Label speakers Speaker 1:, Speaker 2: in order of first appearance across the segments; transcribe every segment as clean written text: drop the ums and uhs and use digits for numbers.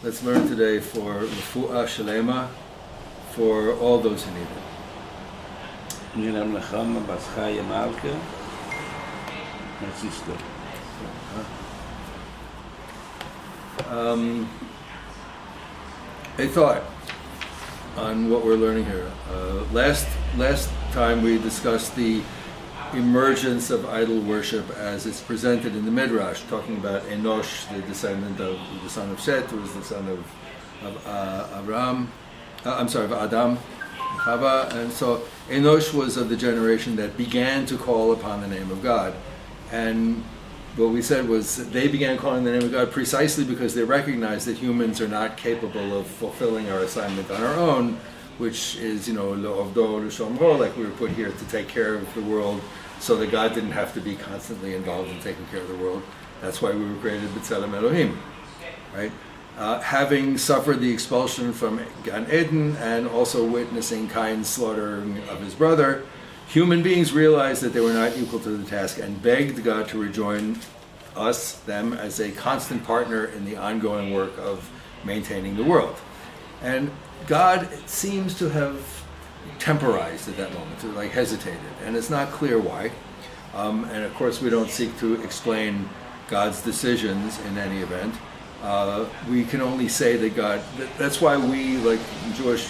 Speaker 1: Let's learn today for Refuah Shalema, for all those who need it. A thought on what we're learning here. Last time we discussed the emergence of idol worship as it's presented in the Midrash, talking about Enosh, the descendant of the son of Seth, who was the son of Adam, Rechavia, and so Enosh was of the generation that began to call upon the name of God. And what we said was they began calling the name of God precisely because they recognized that humans are not capable of fulfilling our assignment on our own, which is, lo avdo l'shomro, like we were put here to take care of the world, so that God didn't have to be constantly involved in taking care of the world. That's why we were created b'tzelem Elohim, right? Having suffered the expulsion from Gan Eden and also witnessing Cain's slaughtering of his brother, human beings realized that they were not equal to the task and begged God to rejoin them, as a constant partner in the ongoing work of maintaining the world. And God seems to have temporized at that moment, like hesitated, and it's not clear why. And of course we don't seek to explain God's decisions in any event. We can only say that God, that's why we, like Jewish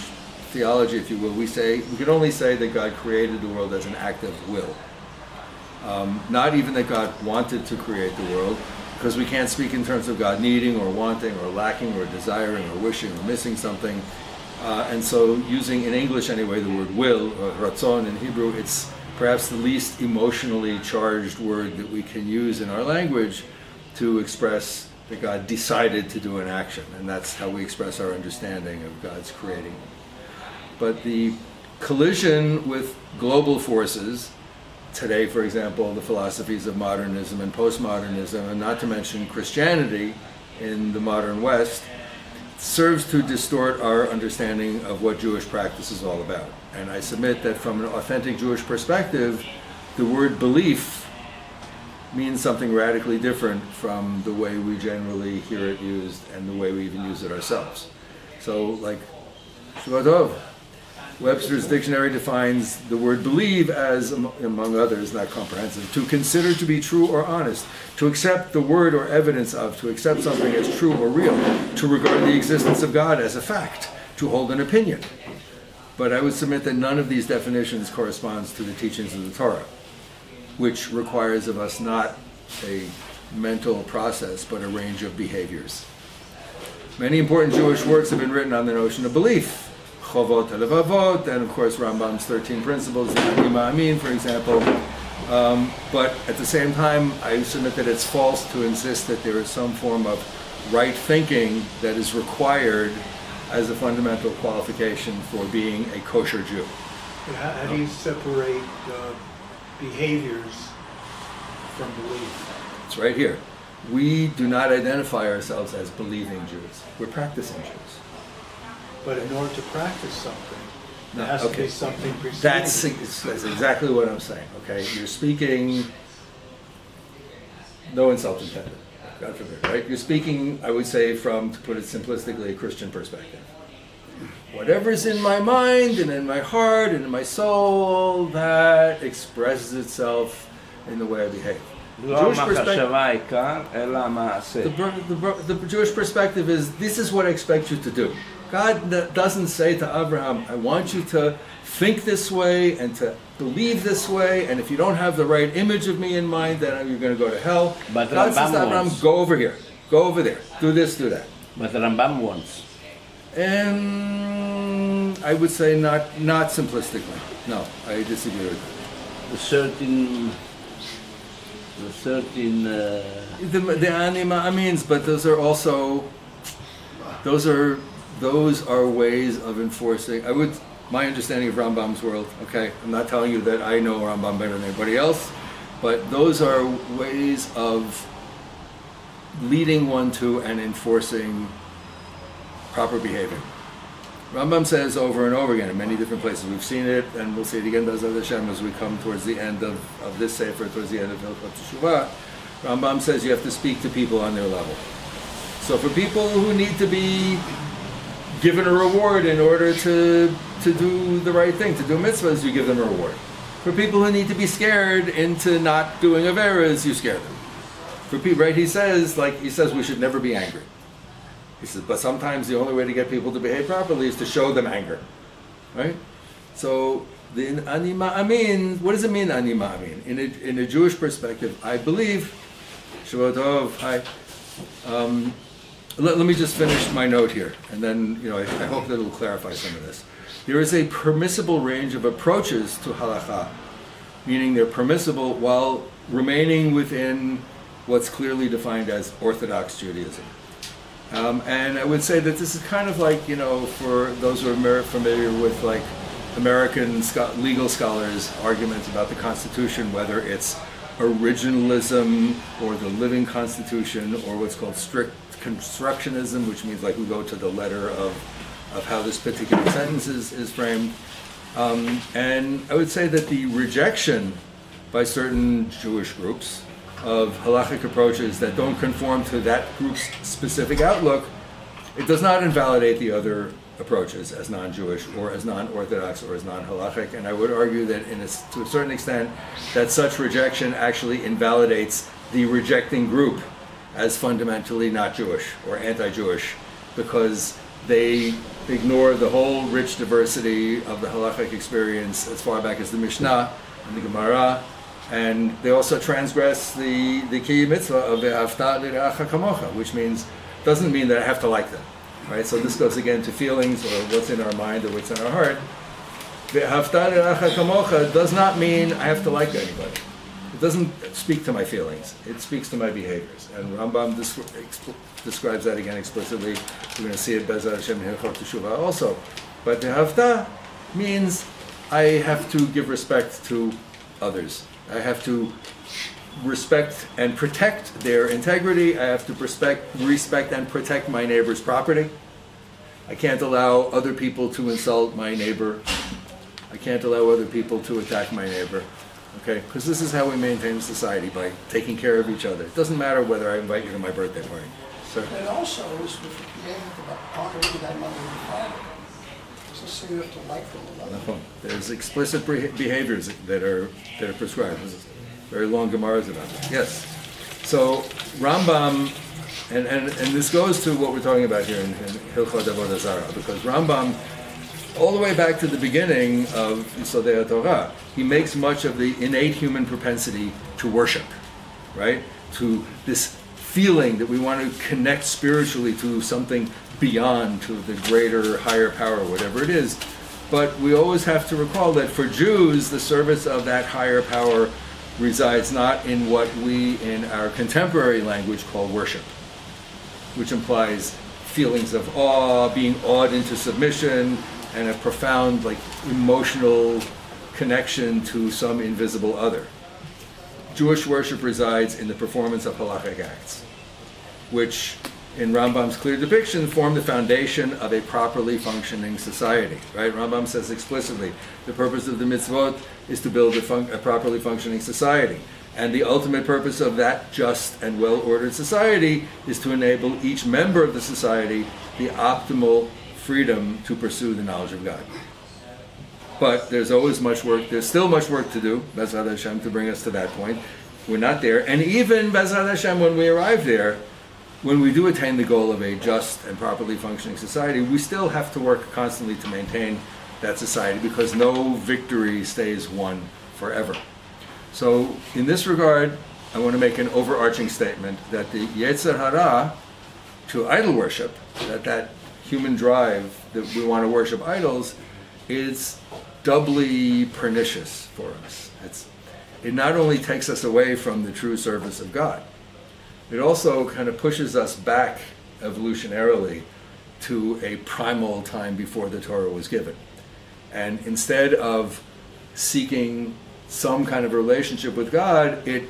Speaker 1: theology, if you will, we can only say that God created the world as an act of will. Not even that God wanted to create the world, because we can't speak in terms of God needing or wanting or lacking or desiring or wishing or missing something. And so using, in English anyway, the word will, or ratzon in Hebrew, it's perhaps the least emotionally charged word that we can use in our language to express that God decided to do an action, and that's how we express our understanding of God's creating. But the collision with global forces, today, for example, the philosophies of modernism and postmodernism, and not to mention Christianity in the modern West, serves to distort our understanding of what Jewish practice is all about. And I submit that from an authentic Jewish perspective, the word belief means something radically different from the way we generally hear it used and the way we even use it ourselves. So, like, Shabbat, Webster's dictionary defines the word believe as, among others, not comprehensive, to consider to be true or honest, to accept the word or evidence of, to accept something as true or real, to regard the existence of God as a fact, to hold an opinion. But I would submit that none of these definitions corresponds to the teachings of the Torah, which requires of us not a mental process, but a range of behaviors. Many important Jewish works have been written on the notion of belief. Chavot Levavot, and of course Rambam's 13 principles, the Ani Ma'amin, for example. But at the same time, I submit that it's false to insist that there is some form of right thinking that is required as a fundamental qualification for being a kosher Jew.
Speaker 2: How do you separate behaviors from belief?
Speaker 1: It's right here. We do not identify ourselves as believing Jews. We're practicing Jews.
Speaker 2: But in order to practice something, there has to be something preceding.
Speaker 1: That's exactly what I'm saying. Okay, you're speaking. No insult intended. God forbid, right? You're speaking, I would say, from, to put it simplistically, a Christian perspective. Whatever's in my mind and in my heart and in my soul, that expresses itself in the way I behave. The Jewish perspective is, this is what I expect you to do. God doesn't say to Abraham, I want you to think this way and to believe this way, and if you don't have the right image of me in mind, then you're going to go to hell. But God says to Abraham, go over here, go over there, do this, do that.
Speaker 3: But the Rambam wants.
Speaker 1: And I would say not simplistically. No, I disagree with that. The anima means, but those are ways of enforcing. My understanding of Rambam's world, okay, I'm not telling you that I know Rambam better than anybody else, but those are ways of leading one to and enforcing proper behavior. Rambam says over and over again in many different places, we've seen it and we'll see it again B'ezrat Hashem as we come towards the end of this Sefer, towards the end of Hilchot Avodat Kochavim. Rambam says you have to speak to people on their level. So for people who need to be given a reward in order to do the right thing, to do mitzvahs, you give them a reward. For people who need to be scared into not doing averas, you scare them. For people, right? He says we should never be angry. He says, but sometimes the only way to get people to behave properly is to show them anger, right? So the ani ma'amin, what does it mean ani ma'amin? In a Jewish perspective, I believe. Shavua tov. Hi. Let me just finish my note here, and then I hope that it'll clarify some of this. There is a permissible range of approaches to halakha, meaning they're permissible while remaining within what's clearly defined as Orthodox Judaism. And I would say that this is kind of like, for those who are familiar with like American legal scholars' arguments about the Constitution, whether it's originalism or the living Constitution or what's called strict constructionism, which means like we go to the letter of how this particular sentence is framed. And I would say that the rejection by certain Jewish groups of halachic approaches that don't conform to that group's specific outlook, it does not invalidate the other approaches as non-Jewish or as non-Orthodox or as non-halachic. And I would argue that to a certain extent that such rejection actually invalidates the rejecting group as fundamentally not Jewish or anti-Jewish, because they ignore the whole rich diversity of the halachic experience as far back as the Mishnah and the Gemara, and they also transgress the key mitzvah of ve'ahavta l'reacha kamocha, which doesn't mean that I have to like them, right? So this goes again to feelings or what's in our mind or what's in our heart. Ve'ahavta l'reacha kamocha does not mean I have to like anybody. It doesn't speak to my feelings. It speaks to my behaviors. And Rambam describes that again explicitly. We're going to see it Be'ezrat Hashem in Hilchot Teshuvah also. But the Havta means I have to give respect to others. I have to respect and protect their integrity. I have to respect and protect my neighbor's property. I can't allow other people to insult my neighbor. I can't allow other people to attack my neighbor. Okay, because this is how we maintain society, by taking care of each other. It doesn't matter whether I invite you to my birthday party. So,
Speaker 3: and also is being talking to that mother and father. Doesn't say you have to like them.
Speaker 1: There's explicit behaviors that are prescribed. There's very long Gemaras about it. Yes. So Rambam, and this goes to what we're talking about here in Hilchot Avodat Kochavim, because Rambam, all the way back to the beginning of Yisodei Torah, he makes much of the innate human propensity to worship, right? To this feeling that we want to connect spiritually to something beyond, to the greater, higher power, whatever it is. But we always have to recall that for Jews, the service of that higher power resides not in what we, in our contemporary language, call worship, which implies feelings of awe, being awed into submission, and a profound, emotional connection to some invisible other. Jewish worship resides in the performance of halachic acts, which, in Rambam's clear depiction, form the foundation of a properly functioning society. Right? Rambam says explicitly, the purpose of the mitzvot is to build a properly functioning society. And the ultimate purpose of that just and well-ordered society is to enable each member of the society the optimal freedom to pursue the knowledge of God. But there's always much work, there's still much work to do, Be'ezrat Hashem, to bring us to that point. We're not there. And even, Be'ezrat Hashem, when we arrive there, when we do attain the goal of a just and properly functioning society, we still have to work constantly to maintain that society, because no victory stays won forever. So in this regard, I want to make an overarching statement that the Yetzer Hara to idol worship, that human drive that we want to worship idols, is doubly pernicious for us. It not only takes us away from the true service of God, it also kind of pushes us back evolutionarily to a primal time before the Torah was given. And instead of seeking some kind of relationship with God, it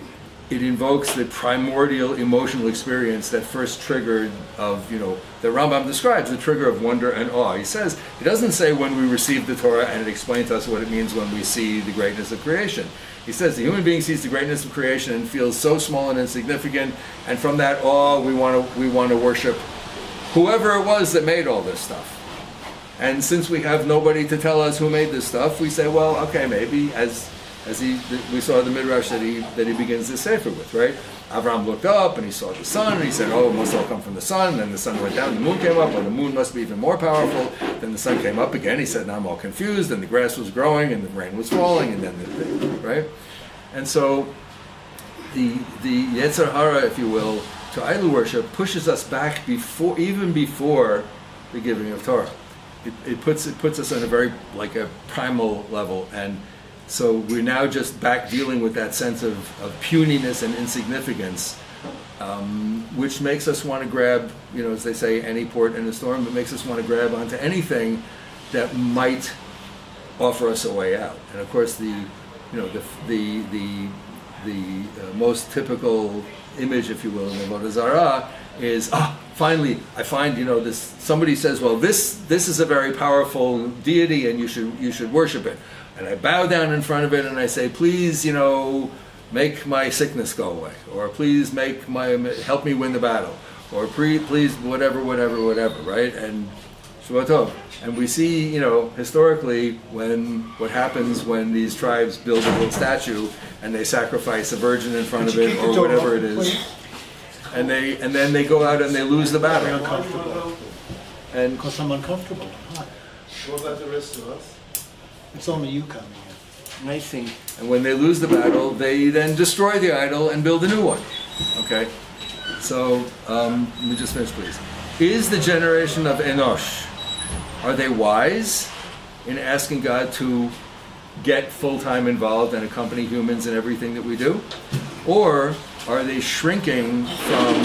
Speaker 1: it invokes the primordial emotional experience that first triggered of, the Rambam describes the trigger of wonder and awe. He says, he doesn't say when we receive the Torah and it explains to us what it means when we see the greatness of creation. He says the human being sees the greatness of creation and feels so small and insignificant, and from that awe we want to worship whoever it was that made all this stuff. And since we have nobody to tell us who made this stuff, we say, well, okay, maybe as we saw the Midrash that he begins this sefer with, right? Avram looked up and he saw the sun and he said, oh, it must all come from the sun. And then the sun went down, the moon came up, and the moon must be even more powerful. Then the sun came up again. He said, now I'm all confused. And the grass was growing and the rain was falling, and then right? And so the Yetzer Hara, if you will, to idol worship pushes us back even before the giving of Torah. It puts us on a very like a primal level, and so we're now just back dealing with that sense of puniness and insignificance, which makes us want to grab, as they say, any port in a storm. It makes us want to grab onto anything that might offer us a way out. And of course, the most typical image, if you will, in Avodah Zarah is, finally, I find, this. Somebody says, well, this is a very powerful deity, and you should worship it. And I bow down in front of it and I say, please, make my sickness go away, or please help me win the battle, or please whatever, right? And Shavua Tov. And we see, historically, what happens when these tribes build a little statue and they sacrifice a virgin in front of it, or whatever it is, and then they go out and they lose the battle.
Speaker 2: Very uncomfortable.
Speaker 1: And
Speaker 2: because I'm uncomfortable.
Speaker 4: What about the rest of us?
Speaker 2: It's only you coming in.
Speaker 1: I think. And when they lose the battle, they then destroy the idol and build a new one. Okay? So, let me just finish, please. Is the generation of Enosh, are they wise in asking God to get full-time involved and accompany humans in everything that we do? Or are they shrinking from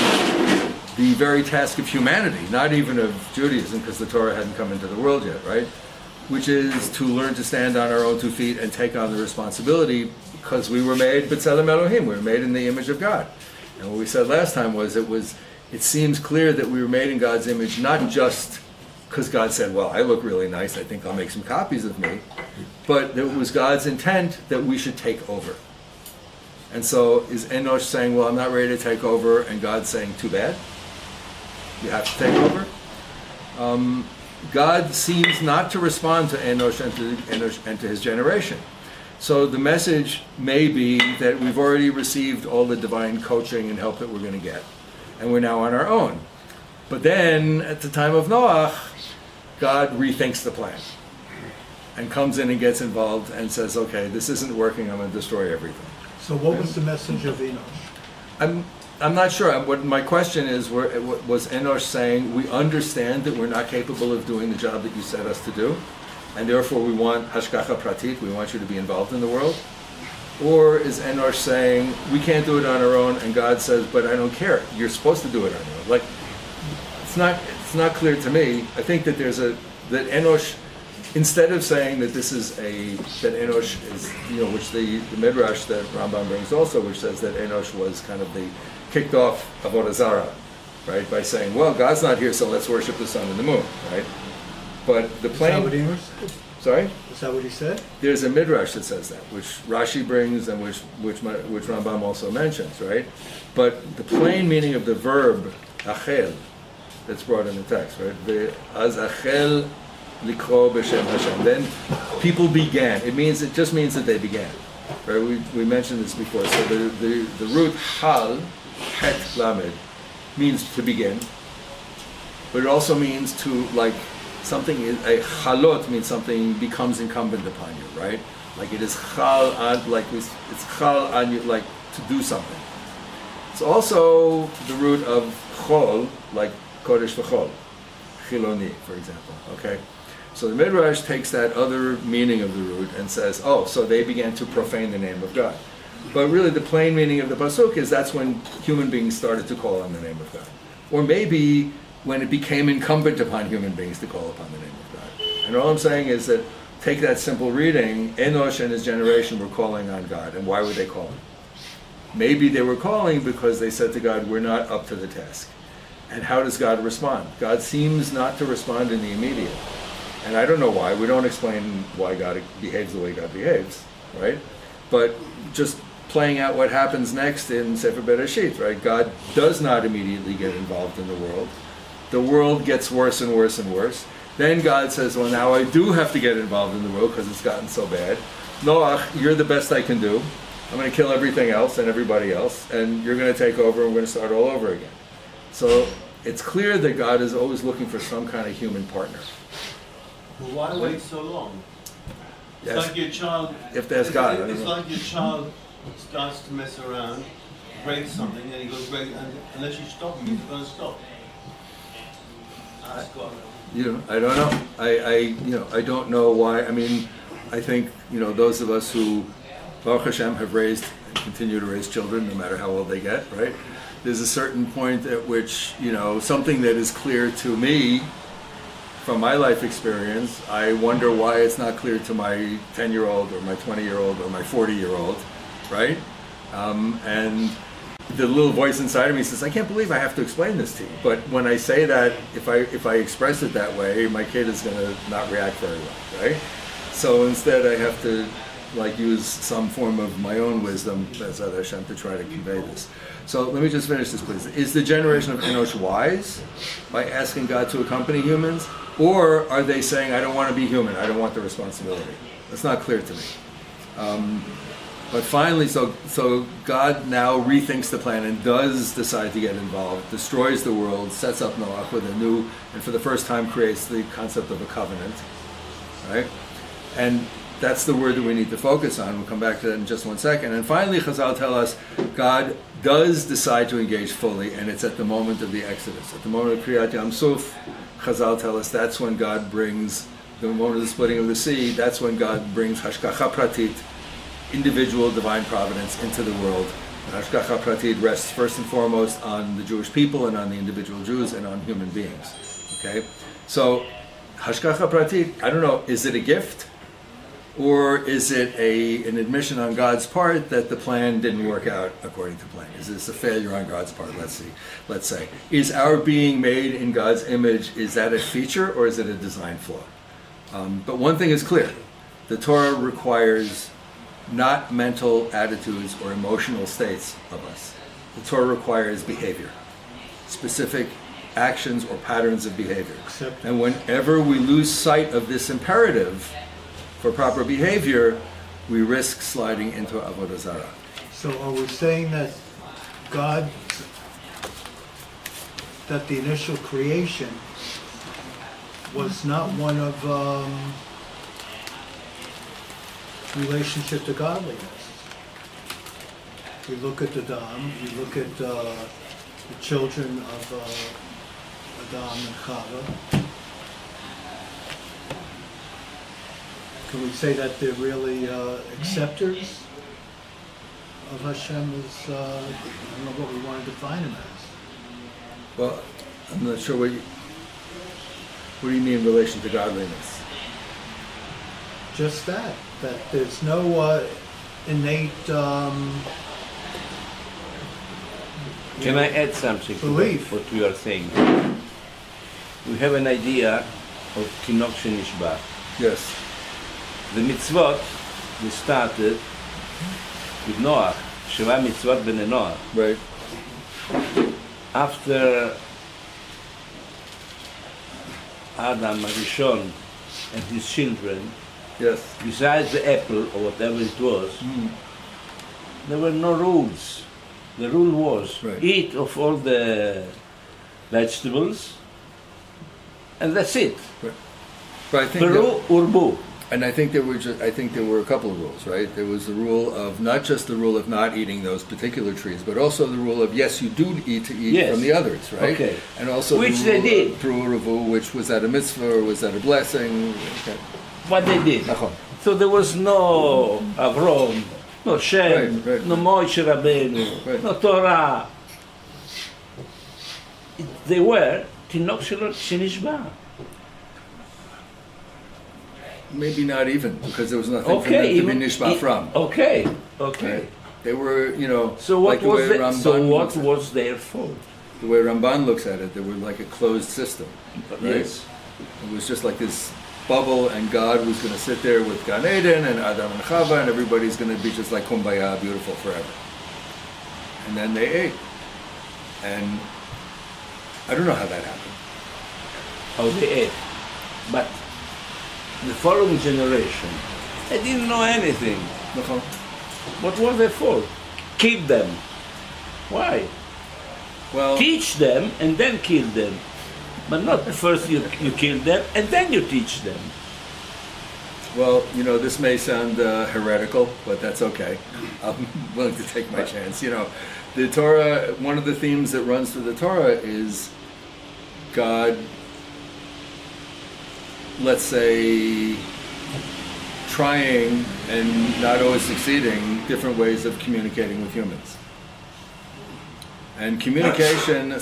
Speaker 1: the very task of humanity, not even of Judaism, because the Torah hadn't come into the world yet, right? Which is to learn to stand on our own 2 feet and take on the responsibility, because we were made b'tzelem Elohim, we were made in the image of God. And what we said last time was it seems clear that we were made in God's image, not just because God said, well, I look really nice, I think I'll make some copies of me, but it was God's intent that we should take over. And so is Enosh saying, well, I'm not ready to take over, and God's saying, too bad, you have to take over? God seems not to respond to Enosh and to his generation. So the message may be that we've already received all the divine coaching and help that we're going to get, and we're now on our own. But then, at the time of Noach, God rethinks the plan and comes in and gets involved and says, okay, this isn't working, I'm going to destroy everything.
Speaker 2: So what was the message of Enosh?
Speaker 1: I'm not sure. What my question is, was Enosh saying, we understand that we're not capable of doing the job that you set us to do, and therefore we want hashgacha pratit, we want you to be involved in the world? Or is Enosh saying, we can't do it on our own, and God says, but I don't care, you're supposed to do it on your own? Like, it's not clear to me. I think that that Enosh, instead of saying that that Enosh is, which the Midrash that Rambam brings also, which says that Enosh was kind of kicked off Avodah Zarah, right? By saying, well, God's not here, so let's worship the sun and the moon, right? But the plain...
Speaker 2: Is that what Enosh said?
Speaker 1: Sorry?
Speaker 2: Is that what he said?
Speaker 1: There's a Midrash that says that, which Rashi brings and which Rambam also mentions, right? But the plain meaning of the verb, achel, that's brought in the text, right? Az achel likro b'shem Hashem. Then people began. It just means that they began. Right? We mentioned this before. So the root hal, het lamed, means to begin. But it also means to, like, something, a halot means something becomes incumbent upon you, right? Like it is chal on, it's chal on you, like to do something. It's also the root of chol, like kodesh v'chol, chiloni, for example, okay? So the Midrash takes that other meaning of the root and says, oh, so they began to profane the name of God. But really the plain meaning of the pasuk is that's when human beings started to call on the name of God. Or maybe when it became incumbent upon human beings to call upon the name of God. And all I'm saying is that, take that simple reading, Enosh and his generation were calling on God. And why would they call him? Maybe they were calling because they said to God, we're not up to the task. And how does God respond? God seems not to respond in the immediate. And I don't know why. We don't explain why God behaves the way God behaves, right? But just playing out what happens next in Sefer Bereshit, right? God does not immediately get involved in the world. The world gets worse and worse and worse. Then God says, well, now I do have to get involved in the world because it's gotten so bad. Noach, you're the best I can do. I'm going to kill everything else and everybody else, and you're going to take over and we're going to start all over again. So it's clear that God is always looking for some kind of human partner.
Speaker 4: Well, why wait so long? It's
Speaker 1: Yes.
Speaker 4: like your child.
Speaker 1: If there's God, I don't
Speaker 4: It's
Speaker 1: know.
Speaker 4: like your child starts to mess around, breaks something, and he goes break, and unless you stop him, he's going to stop. Ask God.
Speaker 1: I don't know. I don't know why. I mean, I think, those of us who, Baruch Hashem, have raised and continue to raise children, no matter how old they get, right? There's a certain point at which, something that is clear to me from my life experience, I wonder why it's not clear to my 10-year-old or my 20-year-old or my 40-year-old, right? And the little voice inside of me says, I can't believe I have to explain this to you. But when I say that, if I express it that way, my kid is going to not react very well, right? So instead I have to use some form of my own wisdom, B'ezrat Hashem, to try to convey this. So let me just finish this, please. Is the generation of Enosh wise by asking God to accompany humans? Or are they saying, I don't want to be human, I don't want the responsibility? That's not clear to me. But finally, so God now rethinks the plan and does decide to get involved, destroys the world, sets up Noach with a new, and for the first time creates the concept of a covenant, right? And that's the word that we need to focus on. We'll come back to that in just one second. And finally, Chazal tell us, God does decide to engage fully, and it's at the moment of the Exodus. At the moment of Kriyat Yam Suf, Chazal tell us that's when God brings, the moment of the splitting of the sea, that's when God brings Hashgacha Pratit, individual divine providence, into the world. And Hashgacha Pratit rests first and foremost on the Jewish people and on the individual Jews and on human beings. Okay? So, Hashgacha Pratit, I don't know, is it a gift? Or is it an admission on God's part that the plan didn't work out according to plan? Is this a failure on God's part? Let's say. Is our being made in God's image, is that a feature or is it a design flaw? But one thing is clear. The Torah requires not mental attitudes or emotional states of us. The Torah requires behavior, specific actions or patterns of behavior. And whenever we lose sight of this imperative for proper behavior, we risk sliding into Avodah Zarah.
Speaker 2: So are we saying that that the initial creation was not one of relationship to godliness? We look at Adam, we look at the children of Adam and Chava. Can we say that they're really acceptors of Hashem as, I don't know what we want to define them as?
Speaker 1: Well, I'm not sure what do you mean in relation to godliness?
Speaker 2: Just that there's no innate
Speaker 5: Can I add something to
Speaker 2: belief.
Speaker 5: what we are saying? We have an idea of Tinok Shenishba.
Speaker 1: Yes.
Speaker 5: The mitzvot, we started with Noach, Sheva mitzvot b'nei Noach.
Speaker 1: Right.
Speaker 5: After Adam Arishon and his children,
Speaker 1: Yes.
Speaker 5: besides the apple or whatever it was, there were no rules. The rule was
Speaker 1: Right.
Speaker 5: eat of all the vegetables, and that's it.
Speaker 1: Right. But I think
Speaker 5: Peru urbu.
Speaker 1: and I think there were a couple of rules, right? There was the rule of not just the rule of not eating those particular trees, but also the rule of yes, you do eat
Speaker 5: Yes.
Speaker 1: from the others, right?
Speaker 5: Okay.
Speaker 1: And also
Speaker 5: Which
Speaker 1: the
Speaker 5: they
Speaker 1: rule
Speaker 5: did.
Speaker 1: of Peru Revu, which was that a mitzvah or was that a blessing? Okay.
Speaker 5: What they did.
Speaker 1: Nachon.
Speaker 5: So there was no Avrom, no Shem,
Speaker 1: Right.
Speaker 5: no Moshe Rabbeinu,
Speaker 1: Right.
Speaker 5: no Torah. They were Tinok Shenishba.
Speaker 1: Maybe not even, because there was nothing
Speaker 5: Okay,
Speaker 1: for them to be nishba from.
Speaker 5: Okay.
Speaker 1: Right. They were, you know,
Speaker 5: So what
Speaker 1: like the
Speaker 5: was
Speaker 1: way
Speaker 5: the,
Speaker 1: Ramban
Speaker 5: so what
Speaker 1: looks at
Speaker 5: was their fault?
Speaker 1: it. The way Ramban looks at it, they were like a closed system. Right?
Speaker 5: Yes.
Speaker 1: It was just like this bubble, and God was going to sit there with Gan Eden and Adam and Chava, and everybody's going to be just like Kumbaya, beautiful forever. And then they ate. And I don't know how that happened.
Speaker 5: How they ate. But the following generation, they didn't know anything. What was their fault? Keep them. Why?
Speaker 1: Well,
Speaker 5: Teach them and then kill them. But not first you kill them and then you teach them.
Speaker 1: well, you know, this may sound heretical, but that's okay. I'm willing to take my chance. You know, the Torah, one of the themes that runs through the Torah is God, let's say, trying and not always succeeding different ways of communicating with humans. And communication,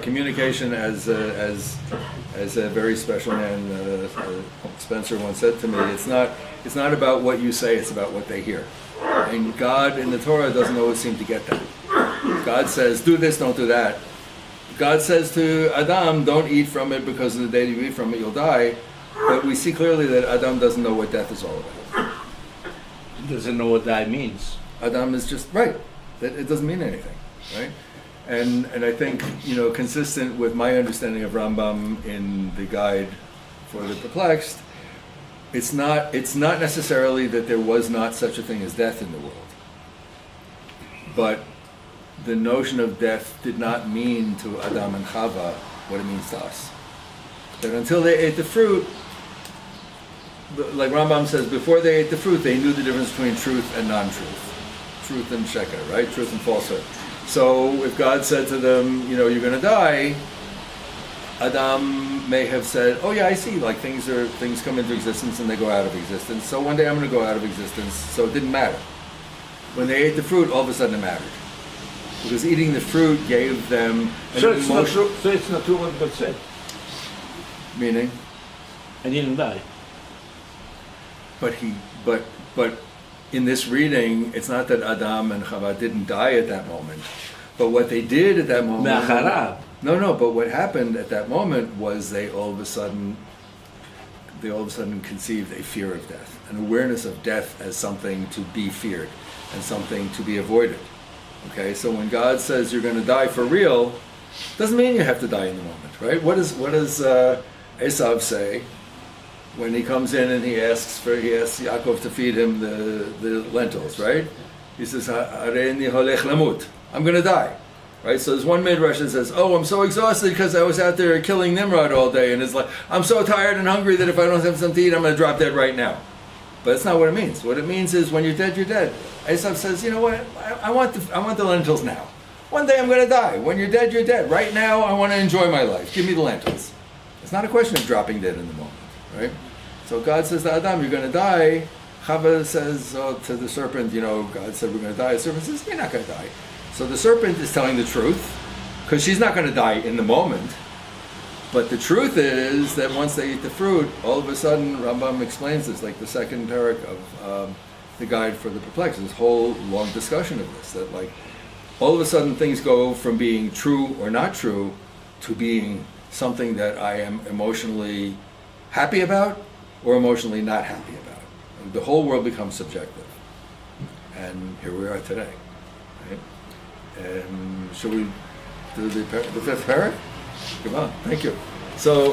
Speaker 1: communication as a very special man, Spencer once said to me, it's not about what you say, it's about what they hear. And God in the Torah doesn't always seem to get that. God says, do this, don't do that. God says to Adam, don't eat from it because the day you eat from it, you'll die. But we see clearly that Adam doesn't know what death is all about.
Speaker 5: He doesn't know what that means.
Speaker 1: Adam is just, right, that it doesn't mean anything, right? And I think, you know, consistent with my understanding of Rambam in the guide for the perplexed, it's not necessarily that there was not such a thing as death in the world. But the notion of death did not mean to Adam and Chava what it means to us. That until they ate the fruit, like Rambam says, before they ate the fruit, they knew the difference between truth and non-truth. Truth and sheker, right? Truth and falsehood. So if God said to them, you know, you're going to die, Adam may have said, oh yeah, I see, like things come into existence and they go out of existence. So one day I'm going to go out of existence. So it didn't matter. When they ate the fruit, all of a sudden it mattered. Because eating the fruit gave them an
Speaker 5: So it's not
Speaker 1: emotion.
Speaker 5: true. So it's not true what God said.
Speaker 1: Meaning?
Speaker 5: I didn't die.
Speaker 1: But in this reading, it's not that Adam and Chava didn't die at that moment, but what they did at that moment.
Speaker 5: Me'acharav.
Speaker 1: No. But what happened at that moment was they all of a sudden conceived a fear of death, an awareness of death as something to be feared and something to be avoided. Okay, so when God says you're going to die for real, doesn't mean you have to die in the moment, right? What does Esav say when he comes in and he asks Yaakov to feed him the lentils, right? He says, "Hareini holech lamut." I'm going to die, right? So there's one midrash that says, "Oh, I'm so exhausted because I was out there killing Nimrod all day," and it's like, "I'm so tired and hungry that if I don't have something to eat, I'm going to drop dead right now." But that's not what it means. What it means is when you're dead, you're dead. Esav says, "You know what? I want the lentils now. One day I'm going to die. When you're dead, you're dead. Right now, I want to enjoy my life. Give me the lentils." It's not a question of dropping dead in the moment, right? So God says to Adam, you're going to die. Chava says to the serpent, you know, God said we're going to die. The serpent says, you're not going to die. So the serpent is telling the truth, because she's not going to die in the moment. But the truth is that once they eat the fruit, all of a sudden, Rambam explains this, like the second parak of the guide for the perplexed, this whole long discussion of this, that like, all of a sudden things go from being true or not true to being something that I am emotionally happy about or emotionally not happy about. And the whole world becomes subjective. And here we are today. Right? And shall we do the fifth parak? Come on, thank you. So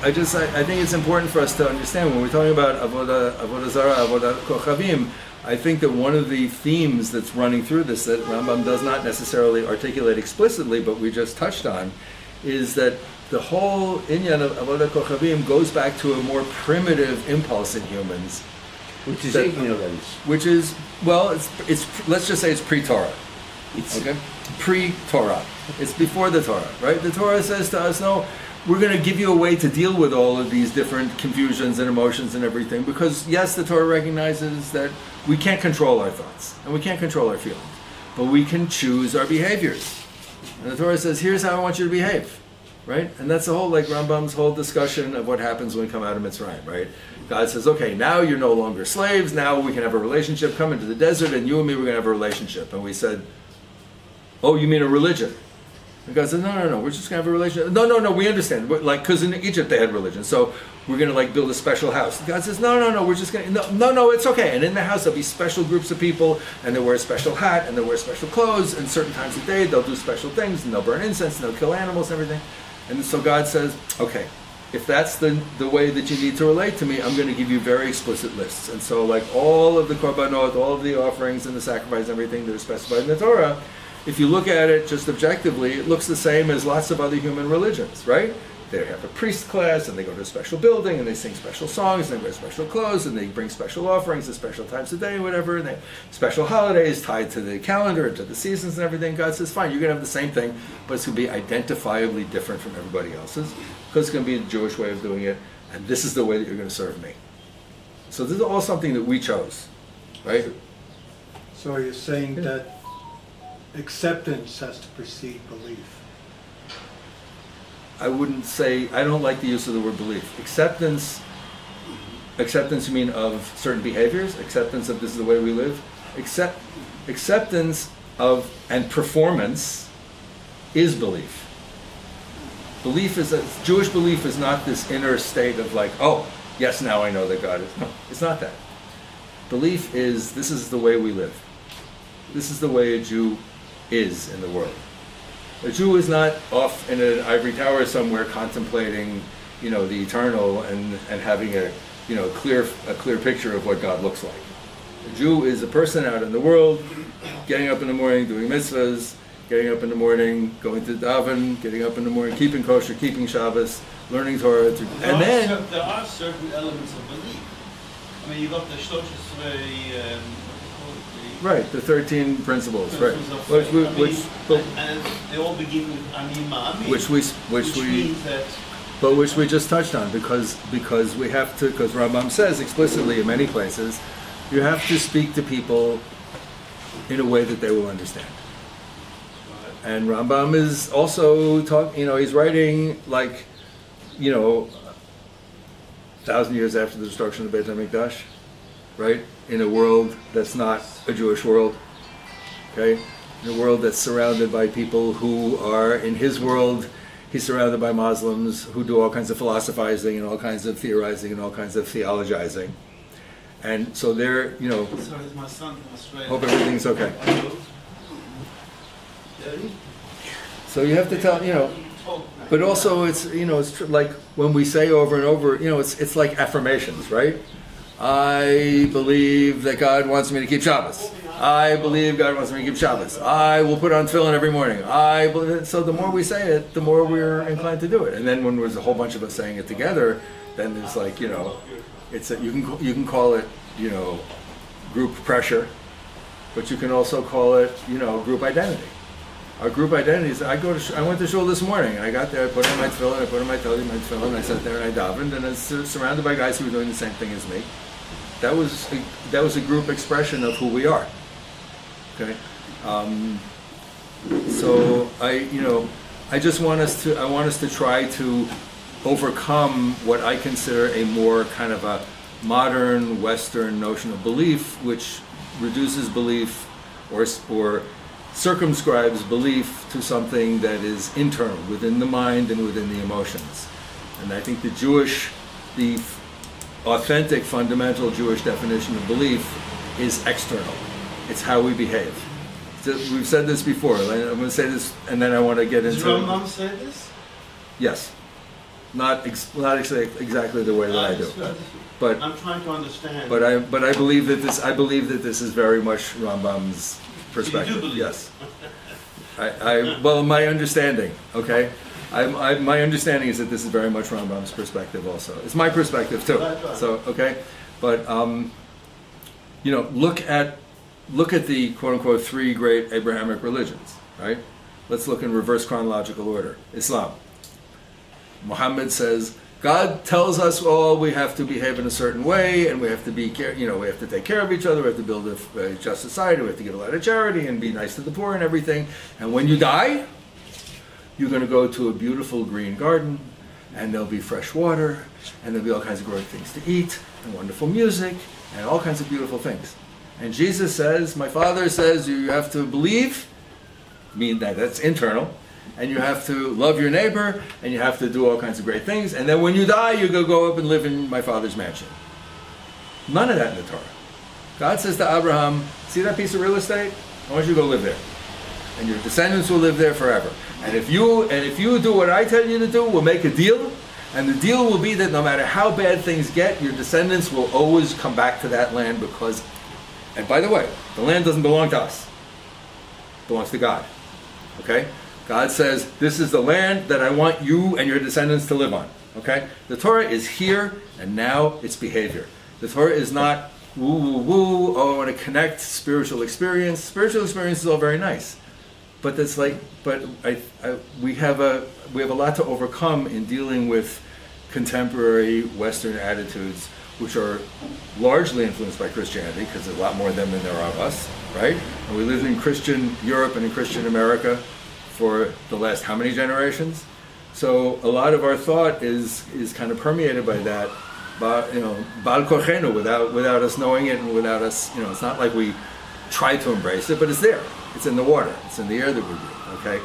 Speaker 1: I think it's important for us to understand when we're talking about Avodah Zarah, Avodat Kochavim, I think that one of the themes that's running through this that Rambam does not necessarily articulate explicitly, but we just touched on, is that the whole inyan of Avodat Kochavim goes back to a more primitive impulse in humans,
Speaker 5: Which is ignorance.
Speaker 1: which is, well, it's let's just say it's pre-Torah.
Speaker 5: It's
Speaker 1: Okay, pre-Torah. It's before the Torah, right? The Torah says to us, no, we're going to give you a way to deal with all of these different confusions and emotions and everything, because yes, the Torah recognizes that we can't control our thoughts and we can't control our feelings, but we can choose our behaviors. And the Torah says, here's how I want you to behave. right? And that's the whole, like Rambam's whole discussion of what happens when we come out of Mitzrayim, right? God says, okay, now you're no longer slaves, now we can have a relationship, come into the desert, and you and me, we're going to have a relationship. And we said, oh, you mean a religion? And God said, no, we're just going to have a relationship. No, we understand. Like, because in Egypt they had religion, so we're going to like build a special house. God says, no, we're just going to, no, it's okay. And in the house there'll be special groups of people, and they'll wear a special hat, and they'll wear special clothes, and certain times of day they'll do special things, and they'll burn incense, and they'll kill animals and everything. And so God says, okay, if that's the way that you need to relate to me, I'm going to give you very explicit lists. And so like all of the korbanot, all of the offerings and the sacrifice and everything that are specified in the Torah, if you look at it just objectively, it looks the same as lots of other human religions, right? They have a priest class, and they go to a special building, and they sing special songs, and they wear special clothes, and they bring special offerings at special times of day, whatever, and they special holidays tied to the calendar and to the seasons and everything. God says, fine, you're going to have the same thing, but it's going to be identifiably different from everybody else's, because it's going to be the Jewish way of doing it, and this is the way that you're going to serve me. So this is all something that we chose, right?
Speaker 2: So you're saying that acceptance has to precede belief.
Speaker 1: I wouldn't say, I don't like the use of the word belief. Acceptance you mean of certain behaviors? Acceptance of this is the way we live? Acceptance of and performance is belief. Jewish belief is not this inner state of like, oh, yes, now I know that God is. No, it's not that. Belief is, this is the way we live. This is the way a Jew is in the world. A Jew is not off in an ivory tower somewhere contemplating, the eternal and having a clear picture of what God looks like. A Jew is a person out in the world, getting up in the morning, doing mitzvahs, getting up in the morning, going to daven, getting up in the morning, keeping kosher, keeping Shabbos, learning Torah, and then
Speaker 4: there are certain elements of belief. I mean, you got the
Speaker 1: right, the 13 principles, right?
Speaker 4: And they all begin with Ani
Speaker 1: which we just touched on, because we have to, because Rambam says explicitly in many places, you have to speak to people in a way that they will understand. And Rambam is also he's writing 1,000 years after the destruction of Beit HaMikdash, right? In a world that's not a Jewish world, okay? In a world that's surrounded by people who are, in his world, he's surrounded by Muslims who do all kinds of philosophizing and all kinds of theorizing and all kinds of theologizing. And so they're,
Speaker 4: Sorry, it's my son from Australia.
Speaker 1: Hope everything's okay. So you have to tell, but also it's, it's like when we say over and over, it's like affirmations, right? I believe that God wants me to keep Shabbos. I believe God wants me to keep Shabbos. I will put on tefillin every morning. I believe it. So the more we say it, the more we're inclined to do it. And then when there's a whole bunch of us saying it together, then there's like, it's you can call it, group pressure, but you can also call it, group identity. Our group identity is, I went to shul this morning, and I got there, I put on my tefillin, I put on my tefillin, I sat there and I davened, and I was surrounded by guys who were doing the same thing as me. That was a group expression of who we are. Okay, so I just want us to try to overcome what I consider a more kind of a modern Western notion of belief, which reduces belief or circumscribes belief to something that is internal, within the mind and within the emotions. And I think the authentic, fundamental Jewish definition of belief is external. It's how we behave. We've said this before. I'm going to say this, and then I want to get into.
Speaker 4: Does Rambam say this?
Speaker 1: Yes, not exactly the way that I do. But
Speaker 4: I'm trying to understand.
Speaker 1: But I believe that this. I believe that this is very much Rambam's perspective.
Speaker 4: So you do believe?
Speaker 1: Yes. Well, my understanding. Okay. My understanding is that this is very much Rambam's perspective also. It's my perspective too.
Speaker 4: Right.
Speaker 1: So, okay. But, look at the quote-unquote three great Abrahamic religions, right? Let's look in reverse chronological order. Islam. Muhammad says, God tells us all we have to behave in a certain way, and we have to we have to take care of each other, we have to build a just society, we have to give a lot of charity and be nice to the poor and everything. And when you die, you're going to go to a beautiful green garden, and there'll be fresh water, and there'll be all kinds of great things to eat, and wonderful music, and all kinds of beautiful things. And Jesus says, my Father says, you have to believe, mean that's internal, and you have to love your neighbor, and you have to do all kinds of great things, and then when you die, you go up and live in my Father's mansion. None of that in the Torah. God says to Abraham, see that piece of real estate? I want you to go live there. And your descendants will live there forever. And if you do what I tell you to do, we'll make a deal, and the deal will be that no matter how bad things get, your descendants will always come back to that land because, and by the way, the land doesn't belong to us. It belongs to God. Okay? God says, this is the land that I want you and your descendants to live on. Okay? The Torah is here and now it's behavior. The Torah is not woo, woo, woo, oh, I want to connect spiritual experience. Spiritual experience is all very nice. But that's like, we have a lot to overcome in dealing with contemporary Western attitudes, which are largely influenced by Christianity, because there's a lot more of them than there are of us, right? And we lived in Christian Europe and in Christian America for the last how many generations? So a lot of our thought is kind of permeated by that, bal kochenu, without us knowing it and without us, it's not like we try to embrace it, but it's there. It's in the water. It's in the air that we breathe, okay?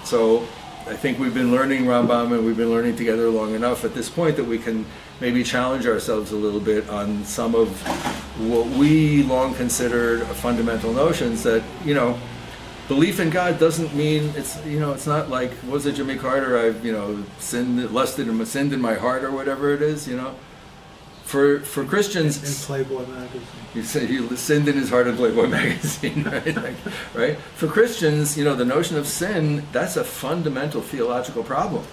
Speaker 1: So I think we've been learning Rambam and we've been learning together long enough at this point that we can maybe challenge ourselves a little bit on some of what we long considered fundamental notions that, belief in God doesn't mean it's not like, what was it, Jimmy Carter? I've sinned in my heart or whatever it is. For Christians,
Speaker 2: in Playboy magazine,
Speaker 1: you said he sinned in his heart in Playboy magazine, right? Right? For Christians, the notion of sin, that's a fundamental theological problem.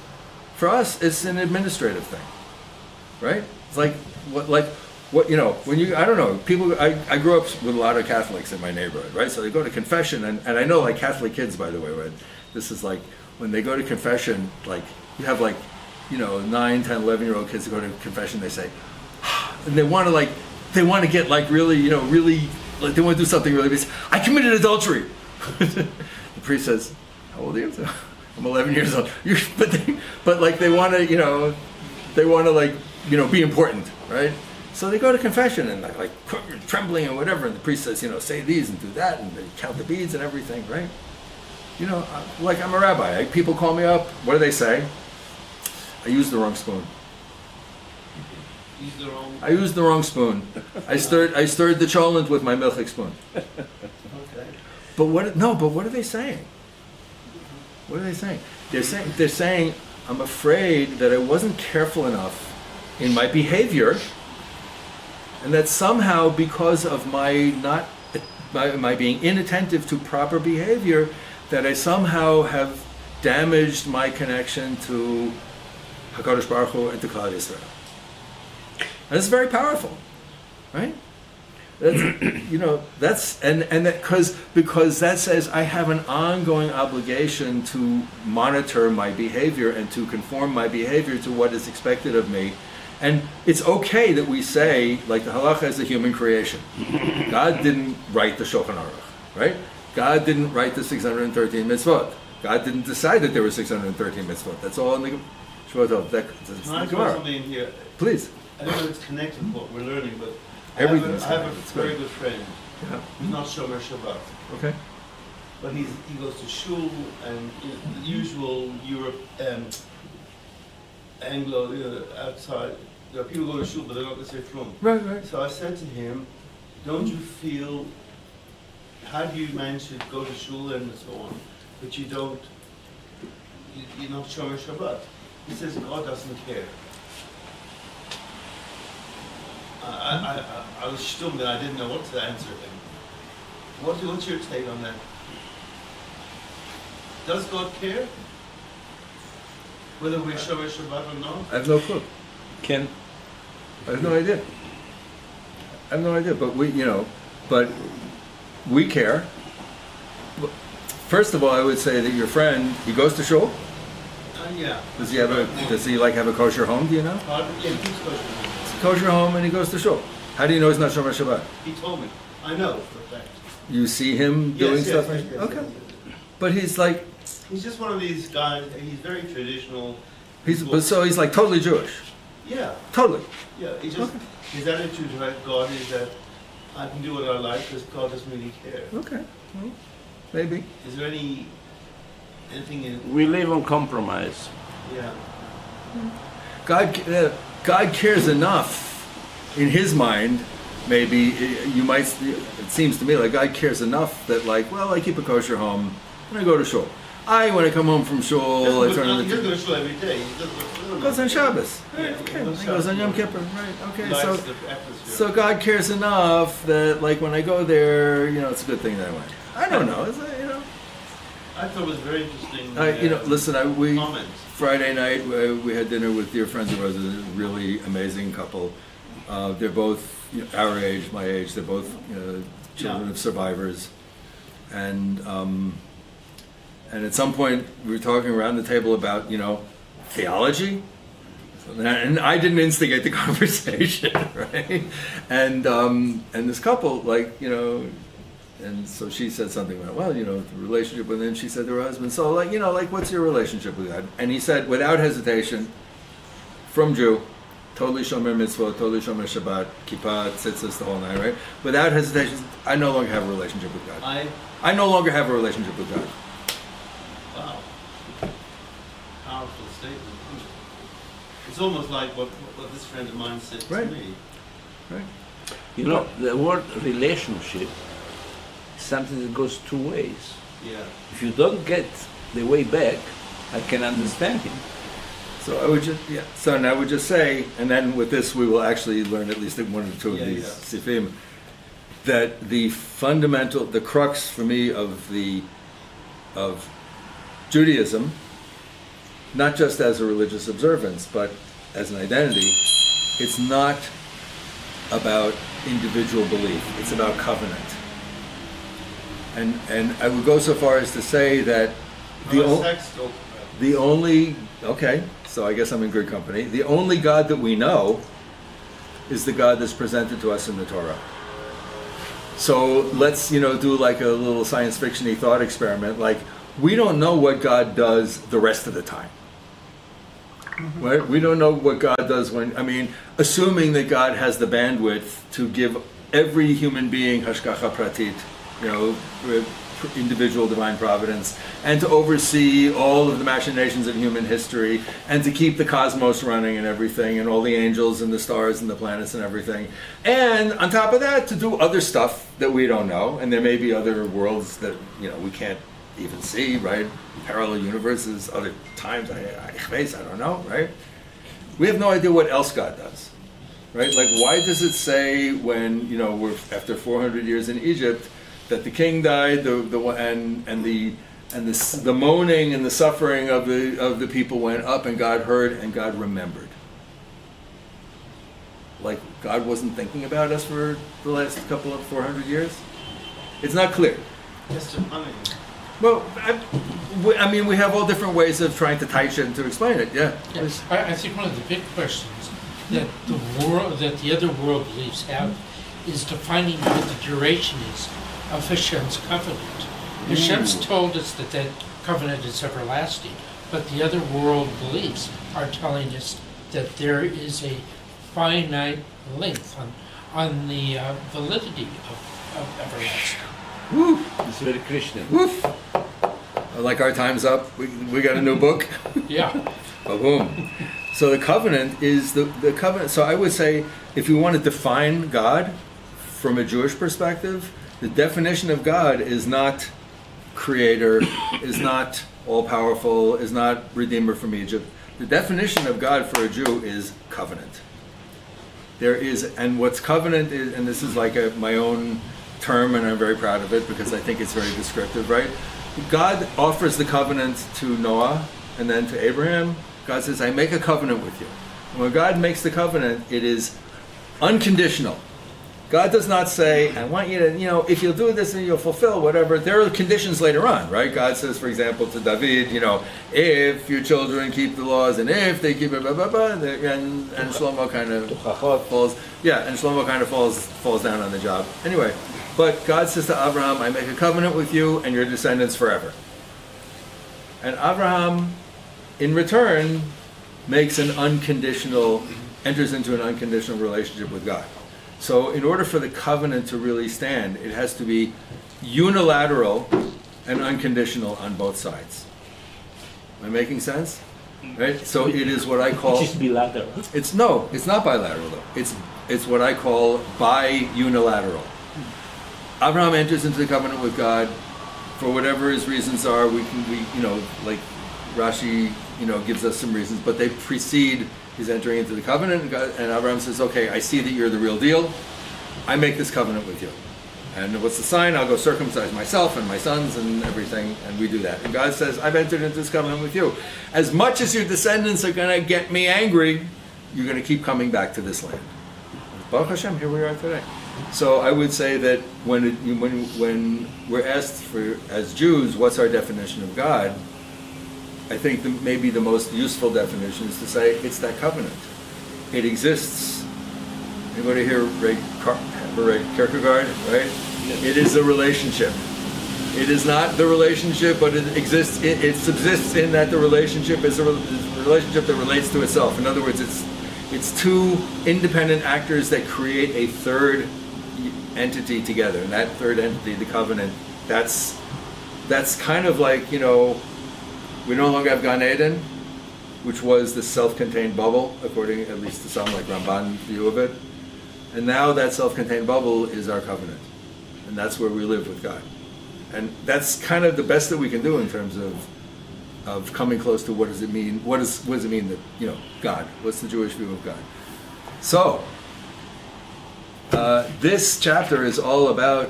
Speaker 1: For us, it's an administrative thing, right? It's like when you, I don't know, people, I grew up with a lot of Catholics in my neighborhood, right? So they go to confession, and I know, like, Catholic kids, by the way, this is like, when they go to confession, like, you have, like, 9, 10, 11-year-old kids that go to confession, they say, and they want to get, like, really, really, like, they want to do something really big. I committed adultery. The priest says, how old are you? I'm 11 years old. But like, they want to, be important, right? So they go to confession and like trembling and whatever, and the priest says, say these and do that, and they count the beads and everything, right? Like, I'm a rabbi. People call me up. What do they say? I used the wrong spoon. I used the wrong spoon. I stirred the cholent with my milchik spoon.
Speaker 4: Okay.
Speaker 1: But what are they saying? What are they saying? They're saying, I'm afraid that I wasn't careful enough in my behavior, and that somehow, because of my being inattentive to proper behavior, that I somehow have damaged my connection to HaKadosh Baruch Hu and to Klal Yisrael. And it's very powerful, right? That's because that says I have an ongoing obligation to monitor my behavior and to conform my behavior to what is expected of me. And it's okay that we say, like, the halacha is a human creation. God didn't write the Shulchan Aruch, right? God didn't write the 613 mitzvot. God didn't decide that there were 613 mitzvot. That's all in the Shuvot. That's
Speaker 4: Can I
Speaker 1: the
Speaker 4: throw
Speaker 1: Gemara.
Speaker 4: something in here?
Speaker 1: Please.
Speaker 4: I don't know if it's connected with what we're learning, but I
Speaker 1: Everything's
Speaker 4: have a
Speaker 1: connected. It's
Speaker 4: very
Speaker 1: good.
Speaker 4: good friend.
Speaker 1: Yeah.
Speaker 4: He's not Shomer Shabbat,
Speaker 1: Okay.
Speaker 4: but he goes to shul and the usual Europe, Anglo, outside. There are people who go to shul, but they're not going to say from.
Speaker 1: Right.
Speaker 4: So I said to him, don't you feel, how do you manage to go to shul and so on, but you're not Shomer Shabbat? He says, God doesn't care. I was stumped and I didn't know what to answer him. What's your take on that? Does God care? Whether we're Shomer Shabbat or not?
Speaker 1: I have no clue.
Speaker 5: Ken?
Speaker 1: I have no idea. But we care. First of all, I would say that your friend, he goes to shul.
Speaker 4: Yeah.
Speaker 1: Does he have a kosher home? Do you know?
Speaker 4: Yeah, he's kosher.
Speaker 1: It's a kosher home, and he goes to shul. How do you know he's not Shomer Shabbat?
Speaker 4: He told me. I know for a fact.
Speaker 1: You see him doing stuff.
Speaker 4: yes.
Speaker 1: Okay. But he's like,
Speaker 4: He's just one of these guys. He's very traditional.
Speaker 1: so he's like totally Jewish.
Speaker 4: Yeah,
Speaker 1: Totally.
Speaker 4: yeah. He just his attitude toward God is that I can do what I like because God doesn't really care.
Speaker 1: Okay. Well, maybe.
Speaker 4: Is there anything in?
Speaker 5: We live on compromise.
Speaker 4: Yeah.
Speaker 1: God cares enough in his mind. Maybe you might. It seems to me like God cares enough that, like, well, I keep a kosher home and I go to shul. When I come home from shul, I turn on the
Speaker 4: He doesn't go to shul every day. He
Speaker 1: goes on Shabbos. Right,
Speaker 4: Yeah,
Speaker 1: okay. He goes on Yom Kippur. Right. Okay.
Speaker 4: likes the atmosphere.
Speaker 1: So God cares enough that, like, when I go there, it's a good thing that I went. I don't know.
Speaker 4: I thought it was very interesting.
Speaker 1: Listen. We
Speaker 4: comments.
Speaker 1: Friday night we had dinner with dear friends of ours. A really amazing couple. They're both our age, my age. They're both children of survivors, and at some point we were talking around the table about theology, and I didn't instigate the conversation, right? And this couple, and so she said something about, the relationship, and then she said to her husband, so what's your relationship with God? And he said, without hesitation, from Jew, totally shomer mitzvah, totally shomer Shabbat, kippah, tzitzis, the whole nine, right? Without hesitation, I no longer have a relationship with God. I no longer have a relationship with God.
Speaker 4: Wow. Powerful statement. It's almost like what this friend of mine said to me.
Speaker 1: Right.
Speaker 5: The word relationship is something that goes two ways.
Speaker 4: Yeah.
Speaker 5: If you don't get the way back, I can understand him.
Speaker 1: So I would just say, and then with this we will actually learn at least one or two of these sifim, that the fundamental, the crux for me of Judaism, not just as a religious observance, but as an identity, it's not about individual belief, it's about covenant. And I would go so far as to say that the only, okay, so I guess I'm in good company, the only God that we know is the God that's presented to us in the Torah. So let's, do like a little science fiction-y thought experiment, like, we don't know what God does the rest of the time. Right? We don't know what God does assuming that God has the bandwidth to give every human being hashgacha pratit, individual divine providence, and to oversee all of the machinations of human history, and to keep the cosmos running and everything, and all the angels and the stars and the planets and everything. And on top of that, to do other stuff that we don't know, and there may be other worlds that we can't even see, right? Parallel universes, other times, I don't know, right? We have no idea what else God does, right? Like, why does it say when we're after 400 years in Egypt that the king died, the moaning and the suffering of the people went up, and God heard and God remembered? Like, God wasn't thinking about us for the last couple of 400 years? It's not clear.
Speaker 4: Just a punning.
Speaker 1: Well, we have all different ways of trying to tie shit and to explain it. Yeah.
Speaker 6: Yes. I think one of the big questions that the other world beliefs have is defining what the duration is of Hashem's covenant. Hashem's told us that covenant is everlasting, but the other world beliefs are telling us that there is a finite length on the validity of everlasting.
Speaker 1: Woo!
Speaker 5: It's very Christian.
Speaker 1: Woof! Like our time's up. We got a new book.
Speaker 6: Yeah.
Speaker 1: Boom. So the covenant is the covenant. So I would say, if you want to define God from a Jewish perspective, the definition of God is not creator, is not all-powerful, is not redeemer from Egypt. The definition of God for a Jew is covenant. There is, and what's covenant is, and this is like my own term, and I'm very proud of it because I think it's very descriptive, right? God offers the covenant to Noah and then to Abraham. God says, I make a covenant with you. And when God makes the covenant, it is unconditional. God does not say, I want you to, if you'll do this and you'll fulfill whatever. There are conditions later on, right? God says, for example, to David, if your children keep the laws and if they keep it, blah, blah, blah, and Shlomo kind of falls down on the job. Anyway, but God says to Abraham, I make a covenant with you and your descendants forever. And Abraham, in return, enters into an unconditional relationship with God. So in order for the covenant to really stand, it has to be unilateral and unconditional on both sides. Am I making sense? Right? So it is what I call...
Speaker 5: Which is bilateral.
Speaker 1: It's not bilateral though. It's what I call bi-unilateral. Abraham enters into the covenant with God for whatever his reasons are. We like Rashi, gives us some reasons, but they precede his entering into the covenant, and Abraham says, okay, I see that you're the real deal. I make this covenant with you. And what's the sign? I'll go circumcise myself and my sons and everything, and we do that. And God says, I've entered into this covenant with you. As much as your descendants are going to get me angry, you're going to keep coming back to this land. Baruch Hashem, here we are today. So I would say that when we're asked as Jews, what's our definition of God, I think maybe the most useful definition is to say it's that covenant. It exists. Anybody here read Kierkegaard, right? Yes. It is a relationship. It is not the relationship, but it exists. It subsists in that the relationship is a relationship that relates to itself. In other words, it's two independent actors that create a third entity together, and that third entity, the covenant, that's kind of like, we no longer have Gan Eden, which was the self-contained bubble, according at least to some like Rambam view of it. And now that self-contained bubble is our covenant. And that's where we live with God. And that's kind of the best that we can do in terms of coming close to what does it mean, what does it mean that, God, what's the Jewish view of God? So, this chapter is all about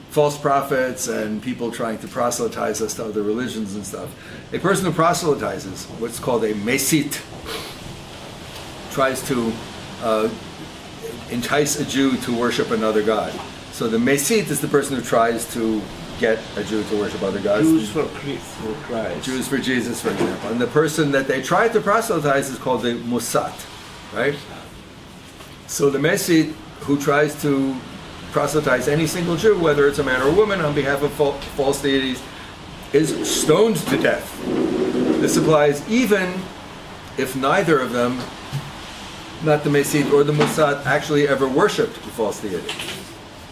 Speaker 1: false prophets and people trying to proselytize us to other religions and stuff. A person who proselytizes, what's called a mesit, tries to entice a Jew to worship another god. So the mesit is the person who tries to get a Jew to worship other gods.
Speaker 5: Jews for Christ.
Speaker 1: Jews for Jesus, for example. And the person that they try to proselytize is called the musat, right? So the mesit who tries to proselytize any single Jew, whether it's a man or a woman, on behalf of false deities, is stoned to death. This applies even if neither of them, not the Mesid or the Musad, actually ever worshipped the false deity.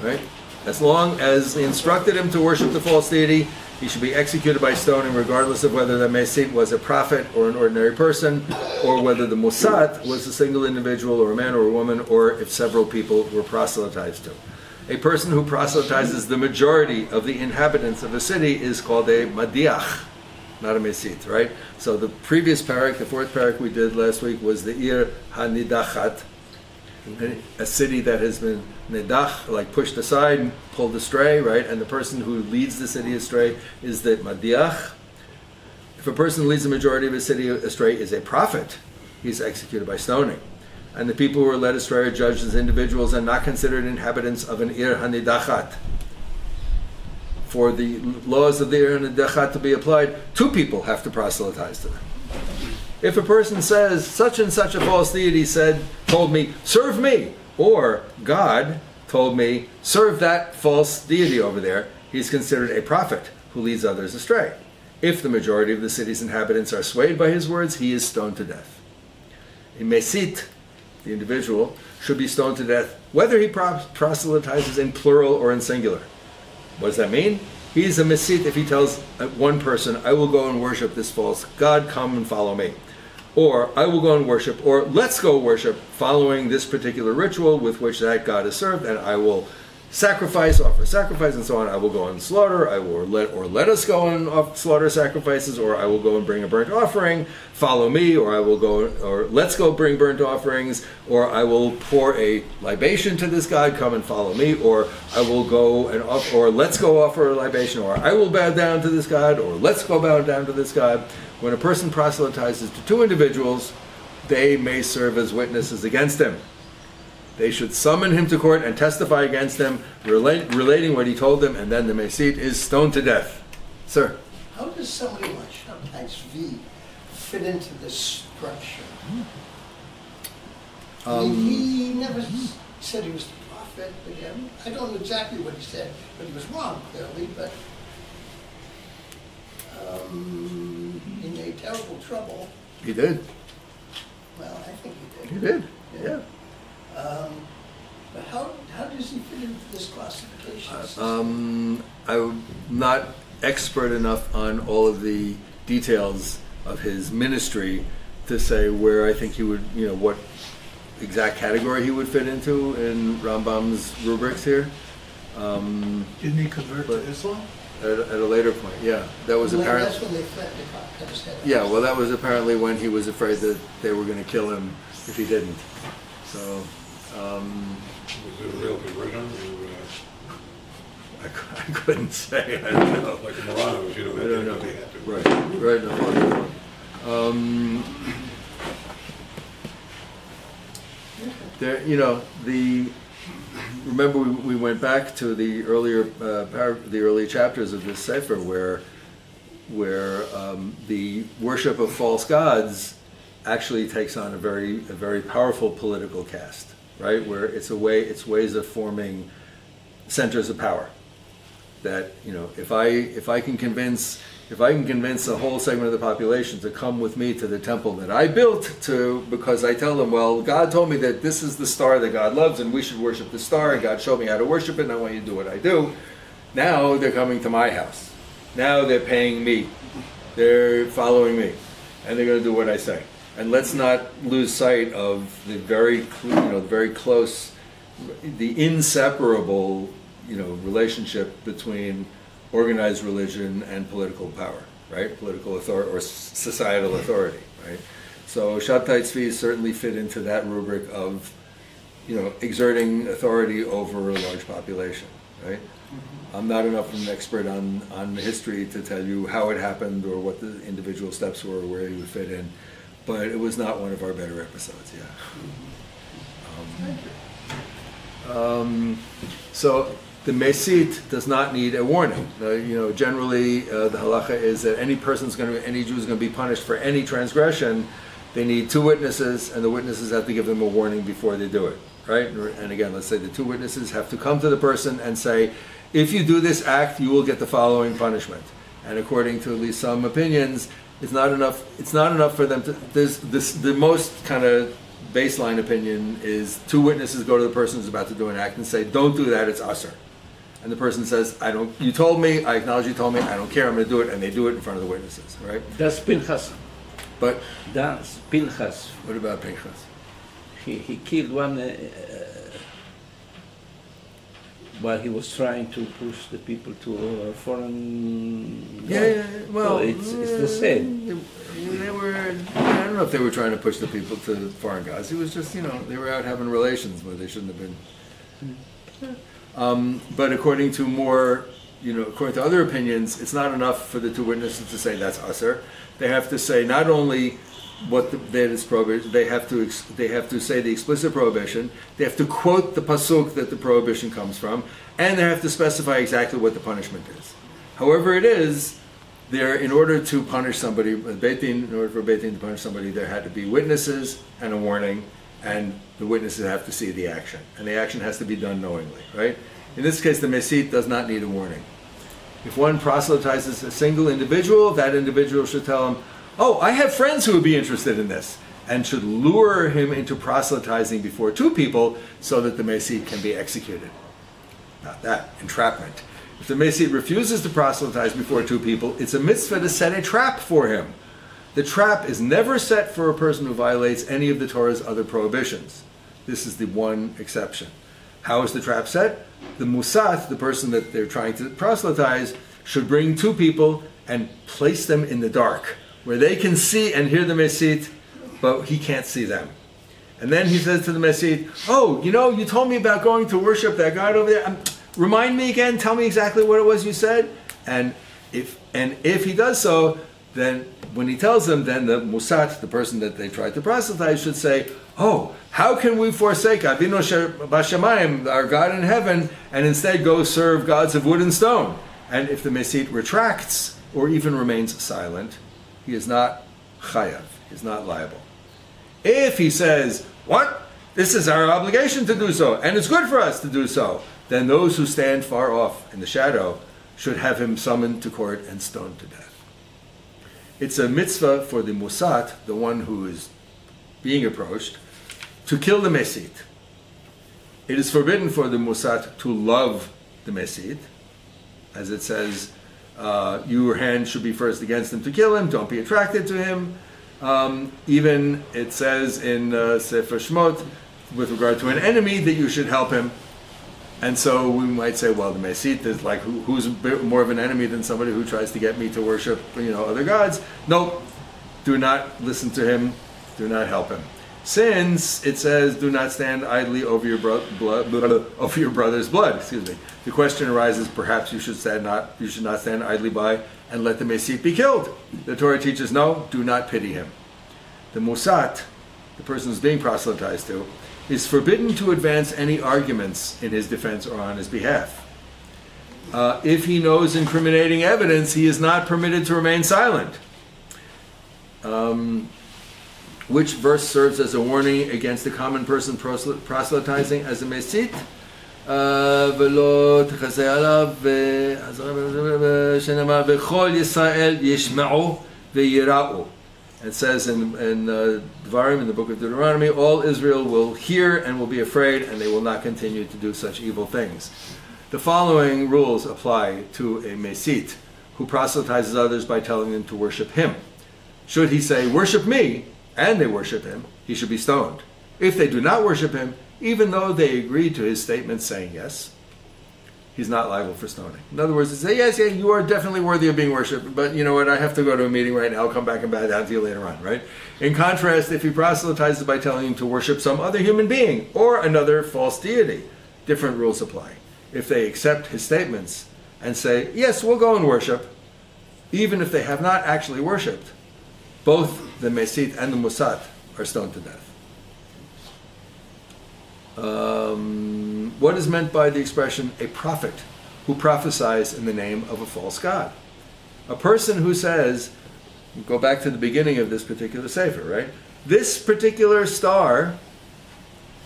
Speaker 1: Right? As long as they instructed him to worship the false deity, he should be executed by stoning, regardless of whether the Mesid was a prophet or an ordinary person, or whether the Musad was a single individual or a man or a woman, or if several people were proselytized to. A person who proselytizes the majority of the inhabitants of a city is called a Madiach, not a Mesit, right? So the previous parak, the fourth parak we did last week, was the Ir HaNidachat, a city that has been nidach, like pushed aside and pulled astray, right? And the person who leads the city astray is the Madiach. If a person who leads the majority of a city astray is a prophet, he's executed by stoning. And the people who are led astray are judged as individuals and not considered inhabitants of an Ir HaNidachat. For the laws of the Ir HaNidachat to be applied, two people have to proselytize to them. If a person says, such and such a false deity told me, serve me, or God told me, serve that false deity over there, he's considered a prophet who leads others astray. If the majority of the city's inhabitants are swayed by his words, he is stoned to death. A mesit, the individual, should be stoned to death, whether he proselytizes in plural or in singular. What does that mean? He's a mesit if he tells one person, I will go and worship this false god, come and follow me. Or, I will go and worship, or let's go worship, following this particular ritual with which that god is served, and I will offer sacrifice, and so on. I will go and slaughter, let us go and slaughter sacrifices, or I will go and bring a burnt offering, follow me, or let's go bring burnt offerings, or I will pour a libation to this god, come and follow me, or I will go and or let's go offer a libation, or I will bow down to this god, or let's go bow down to this god. When a person proselytizes to two individuals, they may serve as witnesses against him. They should summon him to court and testify against him, relating what he told them, and then the mesit is stoned to death. Sir?
Speaker 3: How does somebody like Shabtai Zvi fit into this structure? I mean, he never said he was the prophet again. I don't know exactly what he said, but he was wrong, clearly, but he made terrible trouble.
Speaker 1: He did.
Speaker 3: Well, I think he
Speaker 1: He
Speaker 3: did.
Speaker 1: did. Yeah.
Speaker 3: But how does he fit into this classification system?
Speaker 1: I'm not expert enough on all of the details of his ministry to say where I think he would, what exact category he would fit into in Rambam's rubrics here.
Speaker 2: Didn't he convert to Islam?
Speaker 1: At a later point, yeah. That was
Speaker 3: Well,
Speaker 1: apparent.
Speaker 3: that's when they threatened to cut his head off.
Speaker 1: Yeah, well, that was apparently when he was afraid that they were going to kill him if he didn't. So,
Speaker 7: Was it a real conversion?
Speaker 1: I couldn't say. I don't know.
Speaker 7: Like the Moranos, you know,
Speaker 1: I don't know.
Speaker 7: they had to.
Speaker 1: Right. No. There, remember we went back to the earlier chapters of this sefer where the worship of false gods actually takes on a very powerful political cast, right? Where it's ways of forming centers of power. That if I can convince a whole segment of the population to come with me to the temple that I built because I tell them, well, God told me that this is the star that God loves and we should worship the star, and God showed me how to worship it and I want you to do what I do. Now they're coming to my house. Now they're paying me. They're following me. And they're going to do what I say. And let's not lose sight of the very close, the inseparable, relationship between organized religion and political power, right? Political authority or societal authority, right? So Shabtai Tzvi certainly fit into that rubric of, exerting authority over a large population, right? I'm not enough of an expert on history to tell you how it happened or what the individual steps were or where he would fit in, but it was not one of our better episodes, So the Mesit does not need a warning. Generally the halacha is that any Jew is going to be punished for any transgression. They need two witnesses, and the witnesses have to give them a warning before they do it, right? And again, let's say the two witnesses have to come to the person and say, if you do this act, you will get the following punishment. And according to at least some opinions, it's not enough. It's not enough for them to. The most kind of baseline opinion is two witnesses go to the person who's about to do an act and say, don't do that, it's usher. And the person says, I don't, you told me, I acknowledge you told me, I don't care, I'm going to do it, and they do it in front of the witnesses, right?
Speaker 5: That's Pinchas.
Speaker 1: But
Speaker 5: That's Pinchas.
Speaker 1: what about Pinchas?
Speaker 5: He killed one while he was trying to push the people to a foreign.
Speaker 1: Well,
Speaker 5: so it's the same.
Speaker 1: They were. I don't know if they were trying to push the people to foreign gods. It was just, they were out having relations where they shouldn't have been. But according to other opinions, it's not enough for the two witnesses to say that's usher. They have to say not only what that is prohibited, they have to say the explicit prohibition. They have to quote the pasuk that the prohibition comes from, and they have to specify exactly what the punishment is. However it is, in order to punish somebody, in order for Beit Din to punish somebody, there had to be witnesses and a warning, and the witnesses have to see the action, and the action has to be done knowingly, right? In this case, the Mesit does not need a warning. If one proselytizes a single individual, that individual should tell him, oh, I have friends who would be interested in this, and should lure him into proselytizing before two people so that the Mesit can be executed. Not that, entrapment. If the Mesit refuses to proselytize before two people, it's a mitzvah to set a trap for him. The trap is never set for a person who violates any of the Torah's other prohibitions. This is the one exception. How is the trap set? The musat, the person that they're trying to proselytize, should bring two people and place them in the dark, where they can see and hear the Mesit, but he can't see them. And then he says to the Mesit, oh, you told me about going to worship that God over there. Remind me again, tell me exactly what it was you said. And if he does so, then when he tells them, then the musat, the person that they tried to proselytize, should say, oh, how can we forsake Avinu Bashamayim, our God in heaven, and instead go serve gods of wood and stone? And if the Mesit retracts or even remains silent, he is not chayav, he is not liable. If he says, what? This is our obligation to do so, and it's good for us to do so, then those who stand far off in the shadow should have him summoned to court and stoned to death. It's a mitzvah for the musat, the one who is being approached, to kill the mesit. It is forbidden for the musat to love the mesit, as it says, your hand should be first against him to kill him, don't be attracted to him. Even it says in Sefer Shmot, with regard to an enemy, that you should help him. And so we might say, well, the mesit is like, who's more of an enemy than somebody who tries to get me to worship, other gods? Nope. Do not listen to him. Do not help him. Since it says, do not stand idly over your brother's blood. Excuse me. The question arises, perhaps you should not stand idly by and let the mesit be killed. The Torah teaches, no, do not pity him. The musat, the person who's being proselytized to, is forbidden to advance any arguments in his defense or on his behalf. If he knows incriminating evidence, he is not permitted to remain silent. Which verse serves as a warning against the common person proselytizing as a mesit? ולא תכסה עליו, שנאמר, וכל ישראל ישמעו ויראו. It says in Dvarim, in the book of Deuteronomy, all Israel will hear and will be afraid, and they will not continue to do such evil things. The following rules apply to a mesit who proselytizes others by telling them to worship him. Should he say, worship me, and they worship him, he should be stoned. If they do not worship him, even though they agreed to his statement saying yes, he's not liable for stoning. In other words, they say, yes, you are definitely worthy of being worshipped, but you know what, I have to go to a meeting right now, I'll come back and bow down to you later on, right? In contrast, if he proselytizes by telling him to worship some other human being or another false deity, different rules apply. If they accept his statements and say, yes, we'll go and worship, even if they have not actually worshipped, both the mesit and the musat are stoned to death. What is meant by the expression a prophet who prophesies in the name of a false god? A person who says, go back to the beginning of this particular sefer, right? This particular star,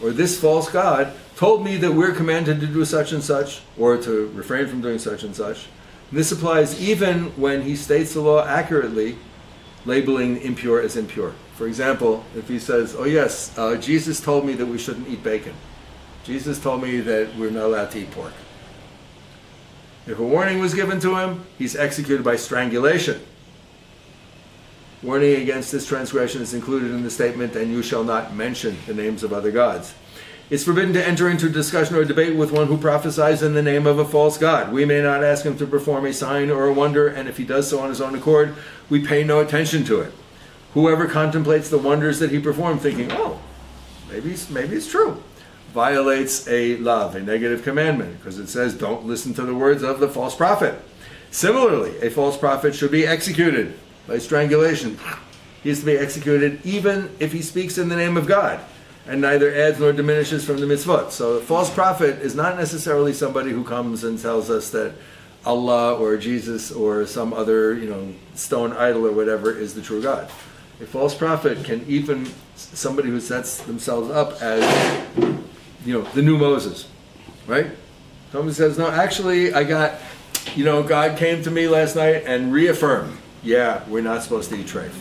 Speaker 1: or this false god, told me that we're commanded to do such and such, or to refrain from doing such and such. And this applies even when he states the law accurately, labeling impure as impure. For example, if he says, oh yes, Jesus told me that we shouldn't eat bacon. Jesus told me that we're not allowed to eat pork. If a warning was given to him, he's executed by strangulation. Warning against this transgression is included in the statement, and you shall not mention the names of other gods. It's forbidden to enter into discussion or debate with one who prophesies in the name of a false god. We may not ask him to perform a sign or a wonder, and if he does so on his own accord, we pay no attention to it. Whoever contemplates the wonders that he performed, thinking, oh, maybe it's true, violates a lav, a negative commandment, because it says, don't listen to the words of the false prophet. Similarly, a false prophet should be executed by strangulation. He is to be executed even if he speaks in the name of God, and neither adds nor diminishes from the mitzvot. So a false prophet is not necessarily somebody who comes and tells us that Allah or Jesus or some other, stone idol or whatever is the true God. A false prophet can even somebody who sets themselves up as, the new Moses, right? Somebody says, no, actually, I got, God came to me last night and reaffirmed, yeah, we're not supposed to eat treif.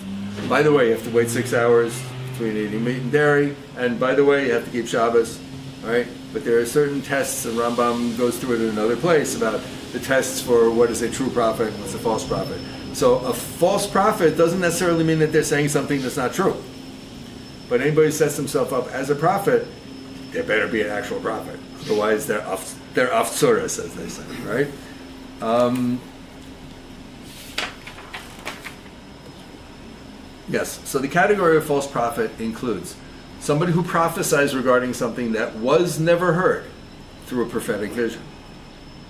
Speaker 1: By the way, you have to wait 6 hours between eating meat and dairy, and by the way, you have to keep Shabbos, right? But there are certain tests, and Rambam goes through it in another place about the tests for what is a true prophet and what's a false prophet. So a false prophet doesn't necessarily mean that they're saying something that's not true. But anybody who sets himself up as a prophet, they better be an actual prophet. Otherwise, they're afzuras, as they say, right? Yes, so the category of false prophet includes somebody who prophesies regarding something that was never heard through a prophetic vision,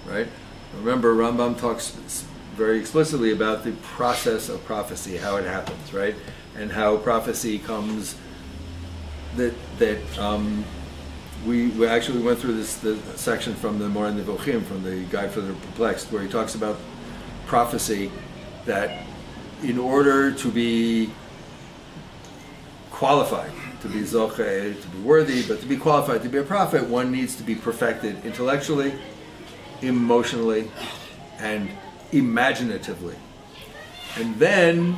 Speaker 1: right? Remember, Rambam talks very explicitly about the process of prophecy, how it happens, right? And how prophecy comes, we actually went through the section from the Moreh Nevuchim, from the Guide for the Perplexed, where he talks about prophecy, that in order to be qualified, to be zocheh, to be worthy, but to be qualified to be a prophet, one needs to be perfected intellectually, emotionally, and imaginatively. And then,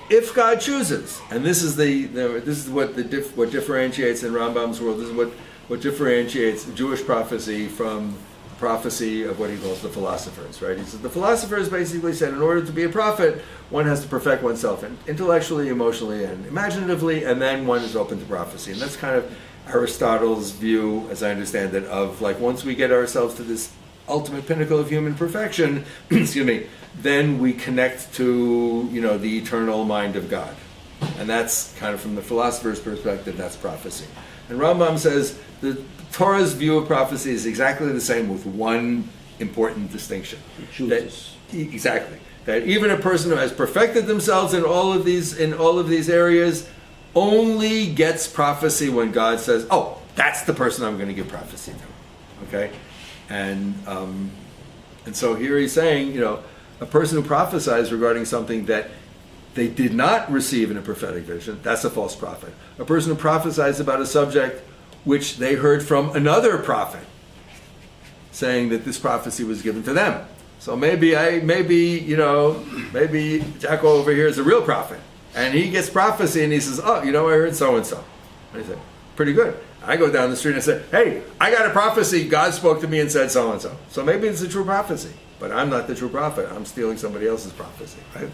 Speaker 1: if God chooses, and this is what differentiates in Rambam's world. This is what differentiates Jewish prophecy from prophecy of what he calls the philosophers. Right? He says the philosophers basically said, in order to be a prophet, one has to perfect oneself intellectually, emotionally, and imaginatively, and then one is open to prophecy. And that's kind of Aristotle's view, as I understand it, of like once we get ourselves to this ultimate pinnacle of human perfection, excuse me, then we connect to, the eternal mind of God. And that's kind of from the philosopher's perspective, that's prophecy. And Rambam says the Torah's view of prophecy is exactly the same with one important distinction. Exactly. That even a person who has perfected themselves in all of these areas only gets prophecy when God says, "Oh, that's the person I'm going to give prophecy to." Okay? And so here he's saying, a person who prophesies regarding something that they did not receive in a prophetic vision, that's a false prophet. A person who prophesies about a subject which they heard from another prophet, saying that this prophecy was given to them. So maybe Jacko over here is a real prophet, and he gets prophecy, and he says, "Oh, I heard so and so." And I say, "Pretty good." I go down the street and I say, "Hey, I got a prophecy. God spoke to me and said so and so." So maybe it's a true prophecy, but I'm not the true prophet. I'm stealing somebody else's prophecy, right?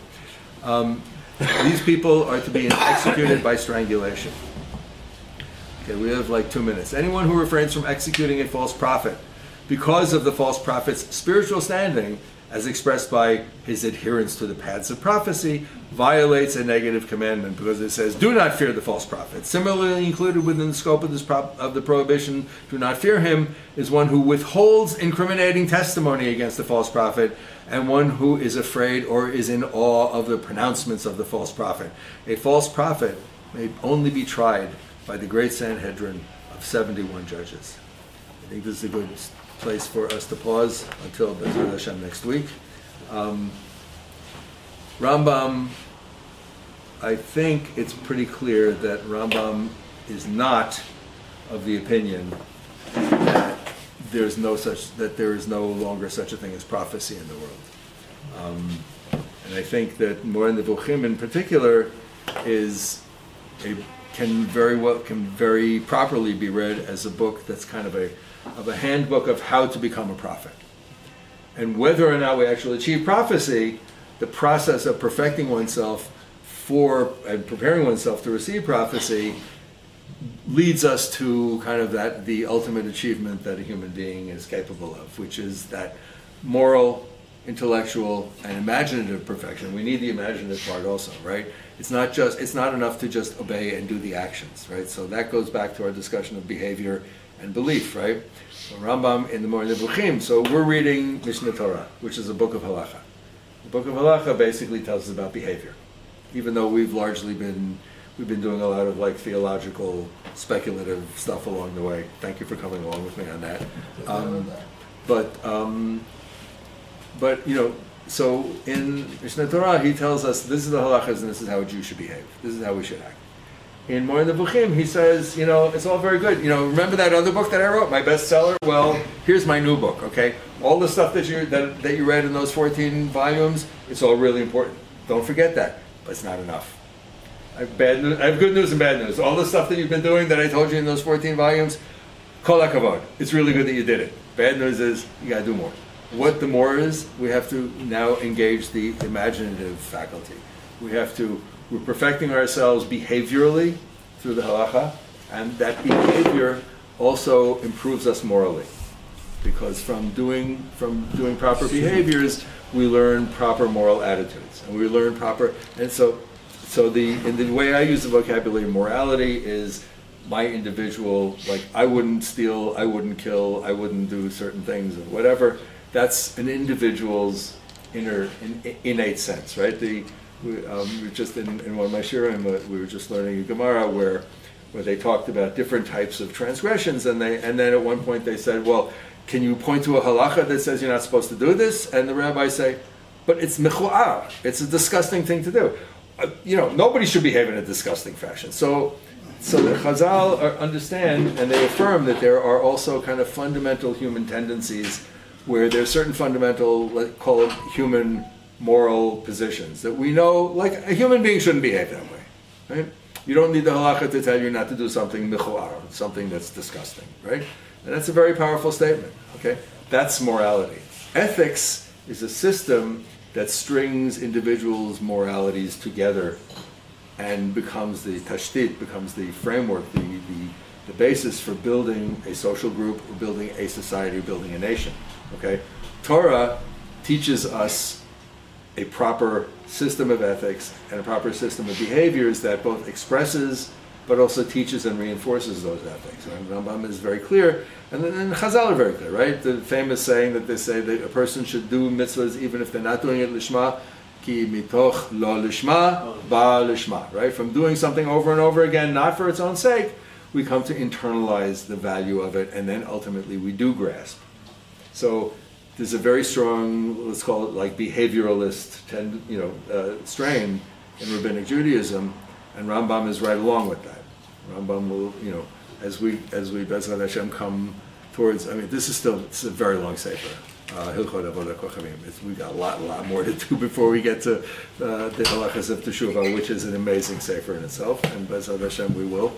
Speaker 1: These people are to be executed by strangulation. Okay, we have like 2 minutes. Anyone who refrains from executing a false prophet because of the false prophet's spiritual standing, as expressed by his adherence to the paths of prophecy, violates a negative commandment because it says, "Do not fear the false prophet." Similarly included within the scope of the prohibition, "Do not fear him," is one who withholds incriminating testimony against the false prophet, and one who is afraid or is in awe of the pronouncements of the false prophet. A false prophet may only be tried by the great Sanhedrin of 71 judges. I think this is a good place for us to pause until B'ezras Hashem next week. Rambam, I think it's pretty clear that Rambam is not of the opinion that there is no longer such a thing as prophecy in the world. And I think that Moreh Nevuchim in particular can very properly be read as a book that's kind of a handbook of how to become a prophet. And whether or not we actually achieve prophecy, the process of perfecting oneself and preparing oneself to receive prophecy leads us to kind of the ultimate achievement that a human being is capable of, which is that moral, intellectual, and imaginative perfection. We need the imaginative part also, right? It's not enough to just obey and do the actions, right? So that goes back to our discussion of behavior and belief, right? So Rambam in the Moreh Nevuchim. So we're reading Mishnah Torah, which is a book of halacha. The book of halacha basically tells us about behavior, even though we've been doing a lot of like theological, speculative stuff along the way. Thank you for coming along with me on that. So in Mishnah Torah, he tells us this is the halachas and this is how a Jew should behave. This is how we should act. In Moreh Nevuchim, he says, it's all very good. Remember that other book that I wrote, my bestseller? Well, here's my new book, okay? All the stuff that you read in those 14 volumes, it's all really important. Don't forget that, but it's not enough. I have good news and bad news. All the stuff that you've been doing that I told you in those 14 volumes, kol hakavod. It's really good that you did it. Bad news is you got to do more. What the more is, we have to now engage the imaginative faculty. We're perfecting ourselves behaviorally through the halacha, and that behavior also improves us morally. Because from doing proper behaviors, we learn proper moral attitudes, and we learn proper. And so the way I use the vocabulary morality is my individual, like I wouldn't steal, I wouldn't kill, I wouldn't do certain things, or whatever. That's an individual's innate sense, right? We just in one of my shiurim, we were just learning a Gemara where they talked about different types of transgressions, and then at one point they said, well, can you point to a halacha that says you're not supposed to do this? And the rabbis say, but it's mechu'ar, it's a disgusting thing to do. Nobody should behave in a disgusting fashion. So the Chazal understand, and they affirm that there are also kind of fundamental human tendencies where there's certain fundamental, let's call it human moral positions that we know, like a human being shouldn't behave that way, right? You don't need the halacha to tell you not to do something michuar, something that's disgusting, right? And that's a very powerful statement, okay? That's morality. Ethics is a system that strings individuals' moralities together and becomes the tashtit, becomes the framework, the basis for building a social group, or building a society, or building a nation, okay? Torah teaches us a proper system of ethics and a proper system of behaviors that both expresses but also teaches and reinforces those ethics. And Rambam is very clear, and then Chazal are very clear, right? The famous saying that they say that a person should do mitzvahs even if they're not doing it lishma, ki mitoch lo lishma, ba lishma, right? From doing something over and over again, not for its own sake, we come to internalize the value of it, and then ultimately we do grasp. So there's a very strong, let's call it like behavioralist strain in Rabbinic Judaism, and Rambam is right along with that. Rambam will, as we Bezrat Hashem come towards, it's a very long sefer, Hilchot Avodat Kochavim. We got a lot more to do before we get to the halachas of Teshuvah, which is an amazing sefer in itself, and Bezrat Hashem we will.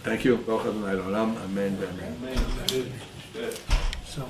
Speaker 1: Thank you. Amen.
Speaker 2: So.